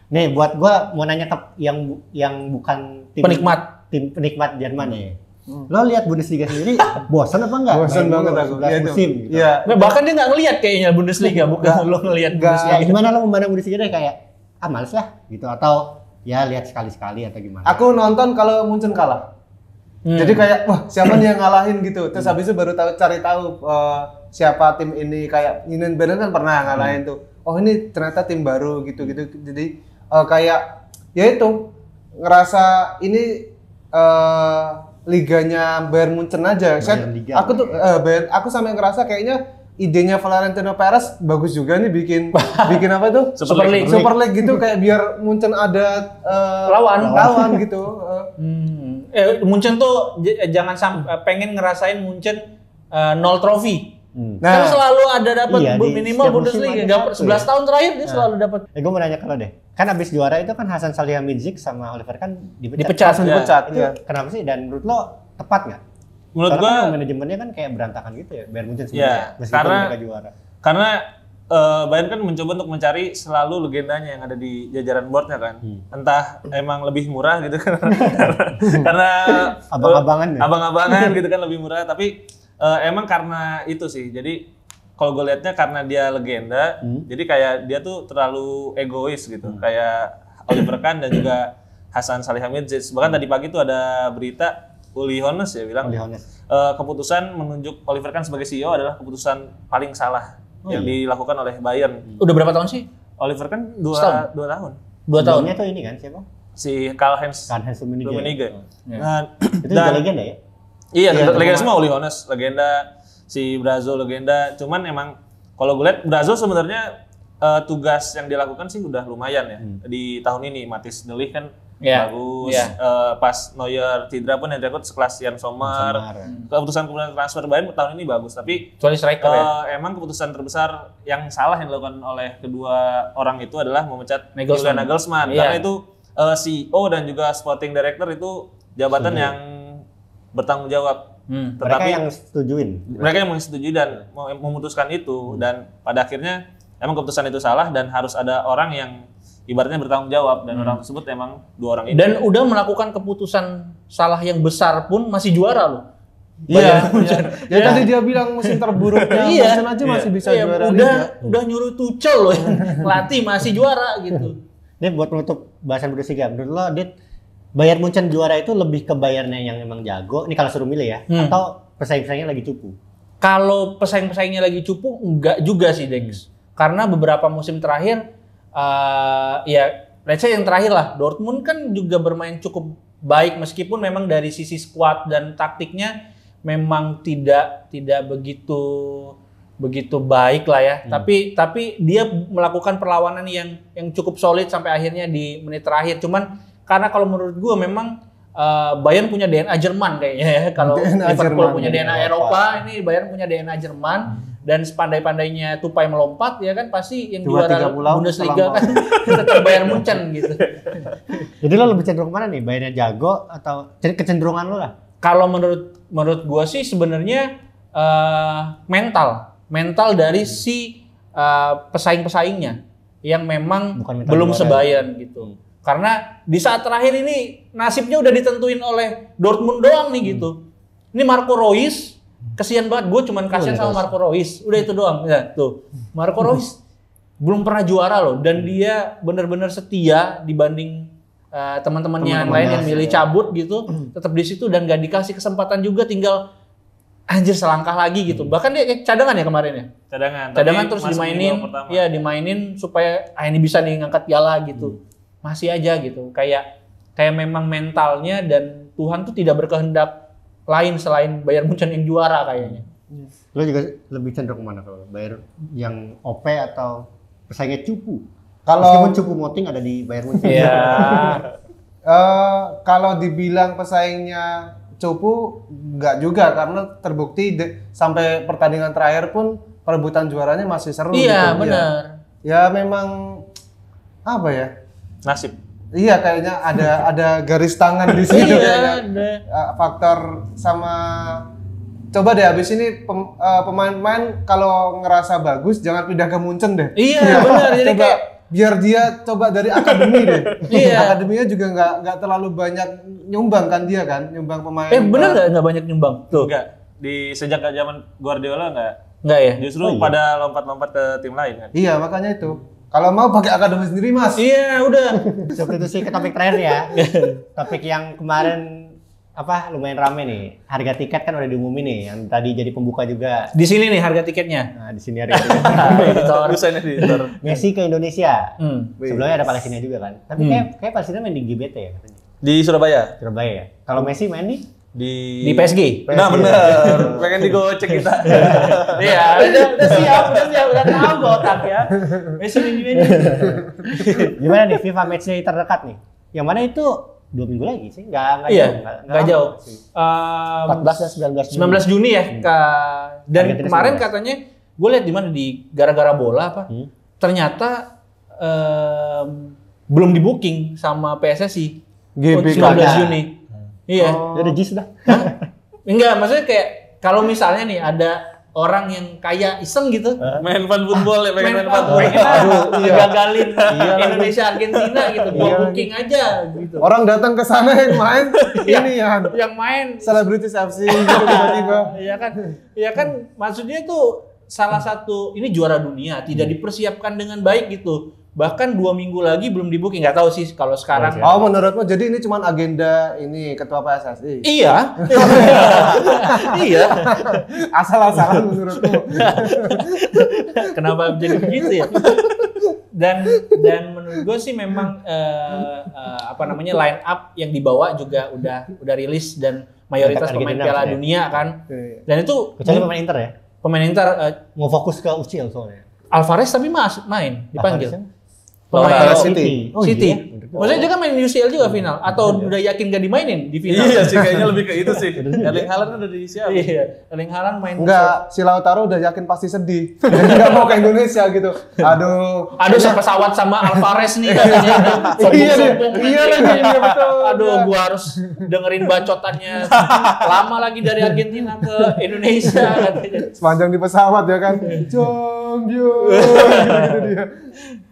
S3: Nih buat gua mau nanya ke yang bukan tim penikmat Jerman ya. Lo lihat Bundesliga sendiri bosan apa enggak?
S1: Bosan banget aku.
S3: 11 musim gitu.
S1: Iya.
S2: Nah, bahkan dia nggak ngelihat kayaknya Bundesliga, bukan lo ngelihat Bundesliga.
S3: Ya, gimana lo memandang Bundesliga deh kayak males lah gitu atau ya lihat sekali-sekali atau gimana?
S1: Aku nonton kalau Munchen kalah. Jadi kayak wah siapa nih yang ngalahin gitu. Terus habis itu baru cari tahu siapa tim ini, kayak Union Berlin kan pernah ngalahin tuh. Oh ini ternyata tim baru gitu-gitu. Jadi kayak ya itu ngerasa ini liganya Bayern Munchen aja. Aku sampai ngerasa kayaknya idenya Florentino Perez bagus juga nih bikin apa tuh
S2: Super
S1: League gitu, kayak biar Munchen ada lawan gitu.
S2: Munchen tuh jangan sampai pengen ngerasain Munchen 0 trofi.
S1: Nah,
S2: Kan selalu ada dapat minimal
S3: setiap musim
S2: Bundesliga.
S3: ada
S2: 11 tahun terakhir dia selalu dapat.
S3: Gue mau nanya ke lo deh. Kan abis juara itu kan Hasan Salihamidzic sama Oliver Kahn
S2: Dipecat.
S1: dipecat.
S3: Itu kenapa sih? Dan menurut lo tepat nggak?
S4: menurut
S3: Karena
S4: gua
S3: kan manajemennya kan kayak berantakan gitu ya, Bayern Munchen
S4: ya,
S3: sebenarnya. Meskipun mereka juara.
S4: karena Bayern kan mencoba untuk mencari selalu legendanya yang ada di jajaran boardnya kan. Entah emang lebih murah gitu kan. Karena abang-abangan gitu kan lebih murah, tapi emang karena itu sih. Jadi kalau gue liatnya karena dia legenda, jadi kayak dia tuh terlalu egois gitu. Kayak Oliver Kahn dan juga Hasan Salihamidzic. Bahkan tadi pagi tuh ada berita Uli Hoeneß ya bilang keputusan menunjuk Oliver Kahn sebagai CEO adalah keputusan paling salah yang dilakukan oleh Bayern.
S2: Udah berapa tahun sih?
S4: Oliver Kahn 2 tahun.
S2: 2 tahun.
S3: Sebelumnya tuh ini kan siapa?
S4: Si Karl-Heinz
S3: Rummenigge.
S4: Nah,
S3: Itu juga legenda ya?
S4: Iya, legenda semua. Uli Hoeneß legenda, si Brazzo legenda. Cuman emang kalau gue lihat Brazzo sebenarnya tugas yang dilakukan sih udah lumayan ya di tahun ini. Mathis de Ligt kan bagus. Pas Neuer cedera pun yang direkrut sekelas Jan Sommer. Keputusan transfer Bayern tahun ini bagus, tapi
S2: striker
S4: emang keputusan terbesar yang salah yang dilakukan oleh kedua orang itu adalah memecat Julian Nagelsmann. Karena itu CEO dan juga sporting director itu jabatan yang bertanggung jawab.
S3: Tetapi
S4: mereka yang menyetujui dan memutuskan itu, dan pada akhirnya emang keputusan itu salah dan harus ada orang yang ibaratnya bertanggung jawab, dan orang tersebut emang 2 orang ini.
S2: Dan udah melakukan keputusan salah yang besar pun masih juara loh.
S1: Iya. Ya tadi dia bilang musim terburuknya Munchen aja masih bisa juara.
S2: Udah nyuruh Tuchel loh yang latih masih juara gitu.
S3: Ini buat menutup bahasan Bundesliga, menurut lo Dit, Bayern Munchen juara itu lebih ke Bayernnya yang emang jago, ini kalau suruh milih ya, atau pesaing-pesaingnya lagi cupu?
S2: Kalau pesaing-pesaingnya lagi cupu, enggak juga sih Dex. Karena beberapa musim terakhir, let's say yang terakhir lah, Dortmund kan juga bermain cukup baik, meskipun memang dari sisi squad dan taktiknya memang tidak begitu begitu baik lah ya. Tapi dia melakukan perlawanan yang cukup solid sampai akhirnya di menit terakhir. Cuman karena kalau menurut gue memang Bayern punya DNA Jerman kayaknya ya. Kalau Liverpool punya DNA Eropa, ini Bayern punya DNA Jerman. Dan sepandai-pandainya Tupai melompat ya kan pasti yang juara Bundesliga kan tetap Bayern Munchen gitu.
S3: Jadi lo lebih cenderung mana nih? Bayernnya jago atau kecenderungan lo lah?
S2: Kalau menurut gue sih sebenarnya mental dari si pesaing-pesaingnya yang memang belum sebayern gitu. Karena di saat terakhir ini nasibnya udah ditentuin oleh Dortmund doang nih gitu. Ini Marco Reus, kasihan banget, gue cuman kasihan sama Marco Reus. Udah itu doang. Ya, tuh. Marco Reus belum pernah juara loh dan dia benar-benar setia dibanding teman-temannya yang lain yang milih cabut gitu, tetap di situ dan gak dikasih kesempatan juga, tinggal anjir selangkah lagi gitu. Bahkan dia cadangan ya kemarin ya. Cadangan terus dimainin supaya ini bisa nih ngangkat piala gitu. Masih aja gitu. Kayak memang mentalnya dan Tuhan tuh tidak berkehendak lain selain Bayern Munchen yang juara kayaknya.
S3: Lo juga lebih cenderung mana kalau Bayern yang OP atau pesaingnya cupu? Meskipun cupu Moting ada di Bayern Munchen.
S2: Iya.
S1: Kalau dibilang pesaingnya cupu, enggak juga karena terbukti sampai pertandingan terakhir pun perebutan juaranya masih seru.
S2: Iya,
S1: gitu.
S2: benar.
S1: Ya memang apa ya?
S4: Nasib.
S1: Iya, kayaknya ada garis tangan di situ kayaknya. Faktor sama coba deh habis ini pemain-pemain kalau ngerasa bagus jangan pindah ke Munchen deh.
S2: Iya, benar. Jadi
S1: coba biar dia coba dari akademi deh.
S2: Iya.
S1: Akademinya juga nggak terlalu banyak nyumbang kan dia kan, nyumbang pemain.
S2: Bener nggak banyak nyumbang? Tuh.
S4: Enggak. Di sejak zaman Guardiola
S2: enggak ya?
S4: Justru pada lompat-lompat ke tim lain kan.
S1: Iya, makanya itu. Kalau mau pakai akademi sendiri, Mas.
S2: Iya, udah.
S3: Seperti itu sih ke topik terakhir ya. Topik yang kemarin lumayan rame nih. Harga tiket kan udah diumumin nih, yang tadi jadi pembuka juga.
S2: Di sini nih harga tiketnya.
S3: Nah, di sini harga tiket.
S4: Editor.
S3: Messi ke Indonesia. Sebelumnya ada Palestina juga kan. Tapi kayak Palestina main di GBT ya katanya.
S4: Di Surabaya.
S3: Surabaya ya. Kalau Messi main
S2: di PSG.
S4: Nah, bener. Pengen digocek kita.
S2: Iya, udah siap, udah tahu gue otak ya. Messi ini.
S3: Gimana nih FIFA match-nya terdekat nih? Yang mana itu 2 minggu lagi sih? Nggak
S2: jauh.
S3: 14 dan
S2: 19 Juni ya. Dan kemarin katanya, gue lihat di mana di gara-gara bola apa? Ternyata belum di booking sama PSSI. 19 Juni. Iya.
S3: Udah jis dah.
S2: Enggak, maksudnya kayak kalau misalnya nih ada orang yang kayak iseng gitu,
S4: main fun football ya, pengen main fun.
S2: Gagalin Indonesia Argentina gitu, buat booking aja gitu.
S1: Orang datang ke sana yang main ini ya.
S2: Yang main
S1: Celebrities FC gitu tiba-tiba.
S2: Iya kan maksudnya itu salah satu ini juara dunia tidak dipersiapkan dengan baik gitu. Bahkan 2 minggu lagi belum di booking, nggak tahu sih kalau sekarang.
S1: Oh, menurutmu jadi ini cuma agenda ini ketua PSSI?
S2: Iya. Iya.
S1: Asal-asalan menurutmu.
S2: Kenapa jadi begitu ya? Dan menurut gue sih memang line up yang dibawa juga udah rilis dan mayoritas pemain Piala Dunia kan. Dan itu
S3: kecuali pemain Inter ya.
S2: Pemain Inter
S3: mau fokus ke UCL soalnya.
S2: Alvarez tapi main dipanggil.
S1: Pemain City.
S2: City. Maksudnya dia kan main UCL juga final atau udah yakin gak dimainin di final?
S4: Iya sih, kayaknya lebih ke itu sih. Erling Haaland udah disiapin.
S2: Iya, Erling Haaland main.
S1: Enggak, si Lautaro udah yakin pasti sedih. Jadi enggak mau ke Indonesia gitu. Aduh,
S2: sepesawat sama Alvarez nih katanya.
S1: Iya lagi, betul.
S2: Aduh, gua harus dengerin bacotannya lama lagi dari Argentina ke Indonesia katanya.
S1: Sepanjang di pesawat ya kan. Gitu dia.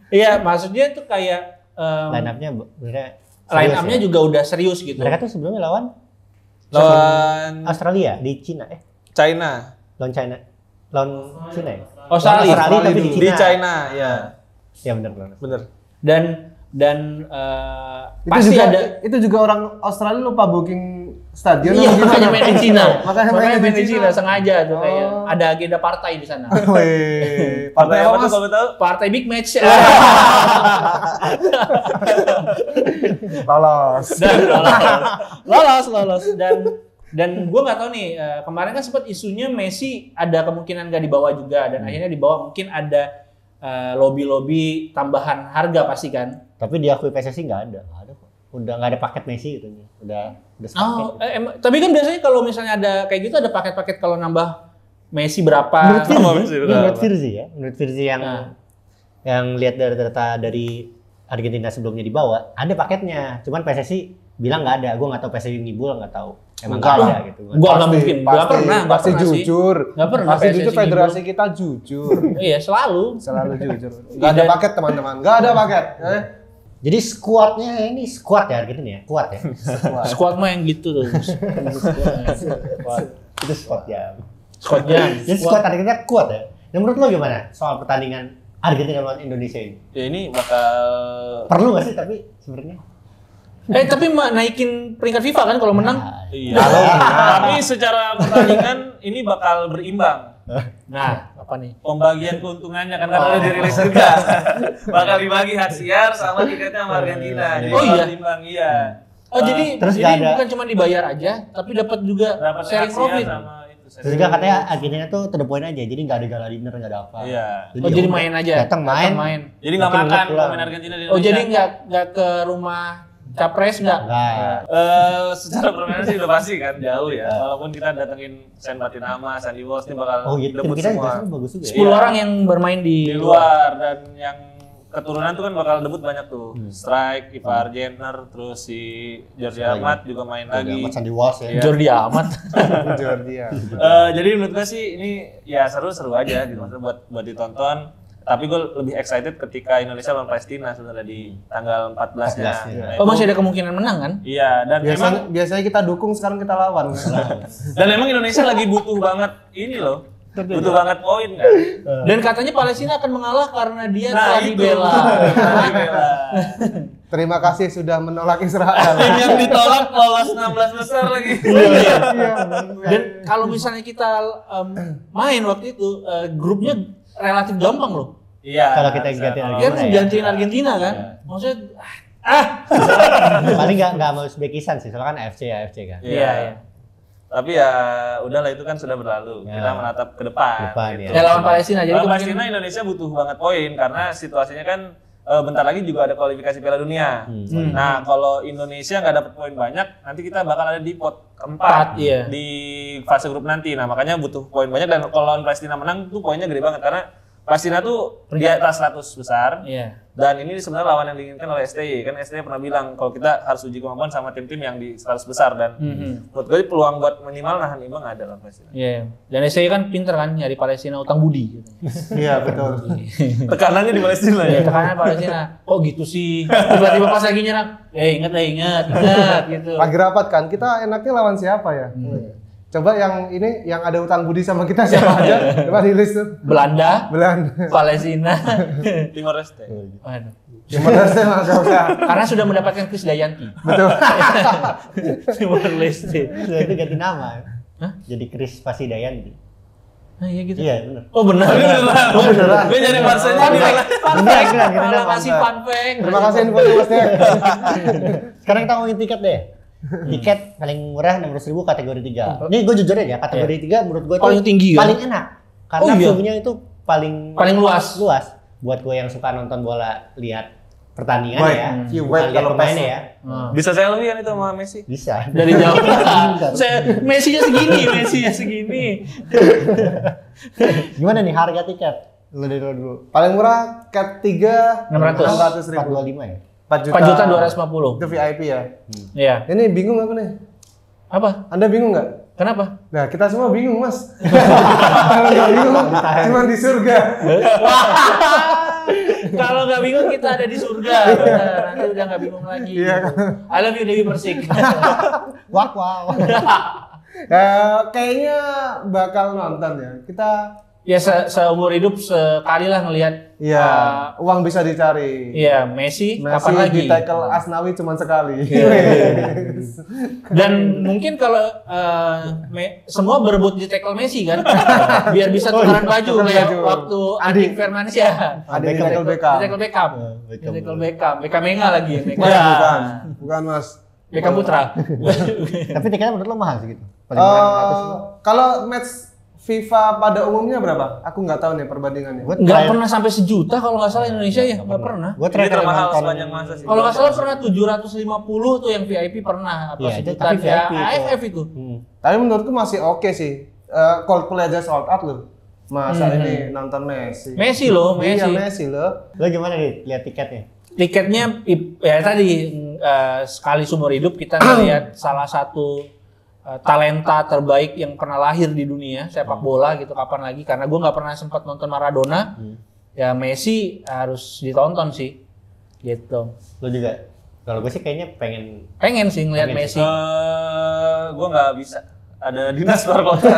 S2: Iya, maksudnya itu kayak
S3: line up-nya
S2: juga udah serius gitu.
S3: Mereka tuh sebelumnya lawan Australia di Cina
S4: China.
S3: Lawan China ya?
S2: Australia
S3: tapi di Cina.
S4: Di China, ya.
S3: Ya benar.
S2: Dan
S1: pasti itu juga orang Australia lupa booking stadion.
S2: Iya, makanya main di Cina.
S1: Makanya main di Cina
S2: sengaja tuh kayak ada agenda partai di sana.
S1: Partai apa tuh kalau tahu?
S2: Partai big match.
S1: Lolos.
S2: Lolos dan Dan gue nggak tahu nih, kemarin kan sempat isunya Messi ada kemungkinan nggak dibawa juga, dan akhirnya dibawa, mungkin ada lobby-lobby tambahan harga pasti kan.
S3: Tapi diakui PSSI nggak ada kok. Udah nggak ada paket Messi gitu. Udah sepaket.
S2: Tapi kan biasanya kalau misalnya ada kayak gitu ada paket-paket kalau nambah Messi berapa?
S3: Menurut Firzi yang lihat dari data dari Argentina sebelumnya dibawa, ada paketnya. Cuman PSSI bilang nggak ada. Gue nggak tahu PSSI ngibul, nggak tahu. Emang nggak ada gitu.
S2: Gue nggak mungkin. Nggak pernah.
S1: Pasti jujur.
S2: Nggak pernah.
S1: Pasti jujur, federasi kita jujur.
S2: Iya, selalu
S1: Jujur. Nggak ada paket teman-teman. Nggak ada paket.
S3: Jadi squad ya Argentina ya, kuat ya.
S2: Squad mah yang gitu tuh.
S3: Itu squad ya.
S2: Squadnya.
S3: Jadi squad Argentina kuat ya. Dan menurut lo gimana soal pertandingan Argentina lawan Indonesia ini?
S4: Ya ini bakal
S3: Perlu nggak sih tapi sebenarnya?
S2: Tapi naikin peringkat FIFA kan kalau menang.
S4: iya. Tapi secara pertandingan ini bakal berimbang.
S2: Nah, apa nih?
S4: Pembagian keuntungannya kan karena udah dirilis juga. Bakal dibagi hak siar sama tiketnya sama Argentina. Jadi bakal berimbang, iya.
S2: Jadi
S3: terus
S2: bukan cuma dibayar aja, tapi dapat juga
S4: Dapat
S2: sharing
S4: hak siar
S2: profit.
S4: sama itu.
S3: Terus juga katanya Argentina tuh to the point aja, jadi nggak ada gala dinner, nggak ada apa.
S4: Iya.
S2: Jadi main aja.
S3: Datang main.
S4: Jadi nggak
S3: Makin
S4: makan
S3: pulang.
S4: pemain Argentina di Indonesia.
S2: Jadi nggak ke rumah capres nggak?
S3: Nggak.
S4: Secara permainan sih udah pasti kan jauh ya. Walaupun kita datengin Sen Batinama, Sandy Walsh ini bakal
S3: Gitu.
S4: debut
S3: Kita
S4: semua.
S3: juga bagus juga.
S2: 10 orang yang bermain
S4: Di luar, dan yang keturunan tuh kan bakal debut banyak tuh. Strike, Ivar Jenner, terus si Jordi Amat juga main lagi.
S3: Amat Sandy Walsh ya.
S2: Jordi Amat.
S1: Jordia.
S4: Jadi menurut gue sih ini ya seru-seru aja gitu, maksudnya buat ditonton. Tapi gue lebih excited ketika Indonesia lawan Palestina sebenarnya di tanggal 14-nya. Nah,
S2: Oh, masih ada kemungkinan menang kan?
S4: Iya, dan
S1: Biasanya kita dukung, sekarang kita lawan.
S4: dan emang Indonesia lagi butuh banget ini loh. Butuh banget poin kan.
S2: Dan katanya Palestina akan mengalah karena dia
S4: Nah,
S2: telah
S4: itu.
S2: dibela.
S4: Dibela.
S1: Terima kasih sudah menolak Israel.
S4: Tim yang ditolak lolos 16 besar lagi.
S2: Dan kalau misalnya kita main waktu itu, grupnya relatif gampang loh.
S4: Iya.
S3: Kalau kita ganti
S2: Dia
S3: Argentina
S2: harus
S3: ya.
S2: gantiin Argentina kan? Maksudnya
S3: Paling nggak mau Uzbekistan sih, soalnya kan AFC kan.
S4: Iya. Tapi ya udahlah, itu kan sudah berlalu. Kita menatap ke depan.
S3: Ya.
S2: ya lawan Palestina. Jadi
S4: Lawan Palestina Indonesia butuh banget poin karena situasinya kan bentar lagi juga ada kualifikasi Piala Dunia. Nah, kalau Indonesia nggak dapat poin banyak, nanti kita bakal ada di pot keempat
S2: iya.
S4: di fase grup nanti. Nah, makanya butuh poin banyak, dan kalau lawan Palestina menang tuh poinnya gede banget karena Palestina tuh di atas 100 besar.
S2: Iya.
S4: Dan ini sebenarnya lawan yang diinginkan oleh STY. Kan STY pernah bilang kalau kita harus uji kemampuan sama tim-tim yang di 100 besar, dan menurut gue peluang buat minimal nahan imbang ada lawan Palestina.
S2: Iya. Dan STY kan pinter kan nyari Palestina utang budi.
S1: Iya, betul.
S4: Tekanannya di Palestina ya.
S2: Ya, tekanan Palestina. Kok gitu sih? Tiba-tiba pas lagi nyerang, ingat gitu.
S1: Lagi rapat kan, kita enaknya lawan siapa ya? Coba yang ini, yang ada utang budi sama kita siapa aja? Coba di list tuh.
S2: Belanda,
S1: Belanda.
S2: Palestina.
S4: Timor Leste.
S2: Waduh.
S1: Timor Leste mah nggak usah.
S2: Karena sudah mendapatkan Krisdayanti.
S1: Betul.
S2: Timor Leste.
S3: Itu ganti nama. Jadi Chris Pasidayanti.
S2: Nah, iya gitu.
S3: Iya, benar.
S2: Oh benar.
S1: Oh beneran.
S4: Gue nyari bahasanya di mana?
S2: Terima kasih fun fact.
S1: Terima kasih infonya Mas Dek.
S3: Sekarang kita ngomongin tiket deh. Tiket paling murah 600.000 kategori 3. Ini gue jujur aja, kategori 3 menurut gue
S2: Paling tinggi kan?
S3: paling enak. Karena view-nya itu paling
S2: luas.
S3: Buat gue yang suka nonton bola, lihat pertandingan
S1: Baik.
S3: ya.
S1: View
S3: Bukan
S1: wide
S3: lihat
S1: kalau
S3: pemainnya
S1: pas.
S3: ya.
S4: Bisa selfie kan itu sama Messi?
S3: Bisa.
S2: Dari jauh. Messi-nya segini.
S3: Gimana nih harga tiket? Lu dari lo dulu.
S1: Paling murah cat 3
S2: 600.000.
S3: 425 ya?
S1: 4.250.000.
S2: 4.250.
S1: Itu VIP ya.
S2: Iya.
S1: Ini bingung aku nih.
S2: Apa?
S1: Anda bingung nggak?
S2: Kenapa?
S1: Nah, kita semua bingung, Mas. Kalau nggak bingung, cuma di surga.
S2: Kalau nggak bingung kita ada di surga. Nanti udah nggak bingung lagi.
S1: Iya.
S2: I love you Dewi Persik.
S3: Wow.
S1: Kayaknya bakal nonton ya. Kita
S2: Ya seumur hidup sekali lah ngelihat.
S1: uang bisa dicari.
S2: Iya, Messi kapan
S1: Messi
S2: lagi?
S1: di tackle Asnawi cuma sekali.
S2: Dan mungkin kalau semua berebut di tackle Messi kan, biar bisa tukeran baju kayak waktu Andi Firmansyah.
S1: Ada di tackle
S2: Di
S1: Beckham.
S2: tackle Beckham. Di tackle Beckham. Beckham Menga lagi.
S1: Bukan, Mas.
S2: Beckham Putra.
S3: Tapi tiketnya menurut lo mahal sih gitu? Paling murah 600.
S1: Kalau match FIFA pada umumnya berapa? Aku nggak tahu nih perbandingannya.
S2: Nggak pernah sampai sejuta kalau nggak salah Indonesia ya, nggak pernah.
S3: Gue
S4: Ini
S3: terakhir
S4: termahal
S3: nonton
S4: sepanjang masa sih.
S2: Kalau nggak salah pernah 750 tuh yang VIP pernah apa
S3: Iya,
S2: sejuta
S3: tapi
S2: ya
S3: VIP itu.
S2: AFF itu.
S1: Tapi menurutku masih oke sih. Coldplay aja sold out loh. Masa ini nonton Messi?
S2: Messi loh,
S1: Iya
S2: Messi.
S1: Messi loh.
S3: Lo gimana nih lihat tiketnya?
S2: Tiketnya ya tadi sekali seumur hidup kita ngelihat salah satu talenta terbaik yang pernah lahir di dunia sepak bola gitu, kapan lagi, karena gue nggak pernah sempat nonton Maradona. Ya Messi harus ditonton sih gitu.
S3: Lo juga? Kalau gue sih kayaknya
S2: Pengen sih ngelihat
S3: Pengen
S2: Messi.
S4: Gue nggak bisa. Ada dinas luar kota.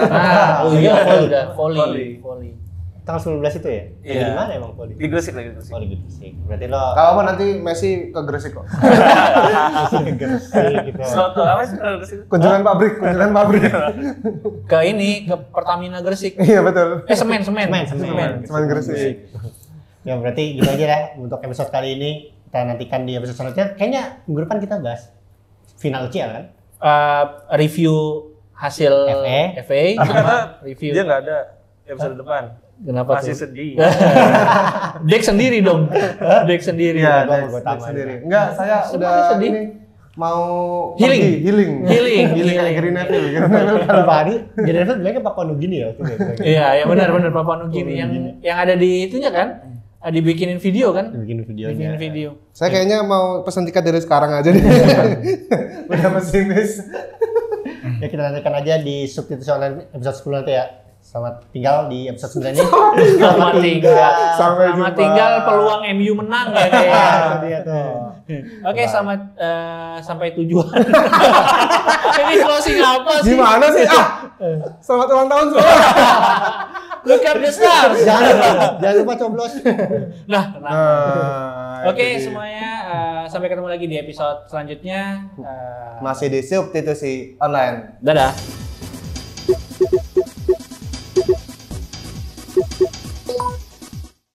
S2: Oh iya udah volley.
S3: tanggal 19 itu ya?
S4: Iya.
S3: Di mana emang Poli?
S4: Di Gresik lagi Gresik.
S3: Oh, di Gresik. Berarti lo
S1: Kalau apa nanti Messi ke Gresik kok.
S3: ke Gresik gitu.
S4: Suatu apa sih kalau Gresik?
S1: Kunjungan pabrik.
S2: Ke ini, ke Pertamina Gresik.
S1: Iya betul.
S2: Semen.
S1: Cuman Gresik.
S3: Ya berarti gitu aja lah untuk episode kali ini. Kita nantikan di episode selanjutnya. Kayaknya minggu depan kita bahas final UCL kan?
S2: Review hasil FA.
S4: Karena
S2: Review.
S4: dia nggak ada episode depan.
S2: Kenapa
S4: Masih
S2: tuh?
S4: sedih.
S2: Dek sendiri dong. Dek sendiri.
S1: Iya,
S3: gua
S1: Dex
S3: taman.
S1: sendiri. Enggak, saya
S2: Semuanya
S1: udah
S2: sedih.
S1: ini mau
S2: Healing.
S1: pergi, healing kayak Gary Neville.
S3: Berapa hari? Jadi Neville bilangnya Papua Nugini ya waktu itu.
S2: Iya, ya benar Papua Nugini yang ada di itunya kan? Dibikinin video kan?
S3: Bikin videonya.
S2: Bikinin video.
S1: Saya kayaknya mau pesan tiket dari sekarang aja deh. Udah pesimis.
S3: Ya kita nantikan aja di Substitusi Online episode 10 nanti ya. Selamat tinggal di episode 9 ini.
S2: Selamat tinggal.
S1: Sampai
S2: Selamat
S1: jumpa.
S2: tinggal peluang MU menang ya kayaknya.
S3: Itu dia tuh.
S2: Oke, selamat sampai tujuan. Ini closing apa sih?
S1: Gimana sih? Selamat ulang tahun semua.
S2: Look at the stars.
S3: Jangan lupa coblos.
S2: Nah, oke
S1: itu dia.
S2: semuanya sampai ketemu lagi di episode selanjutnya.
S1: Masih di Substitusi Online.
S2: Dadah.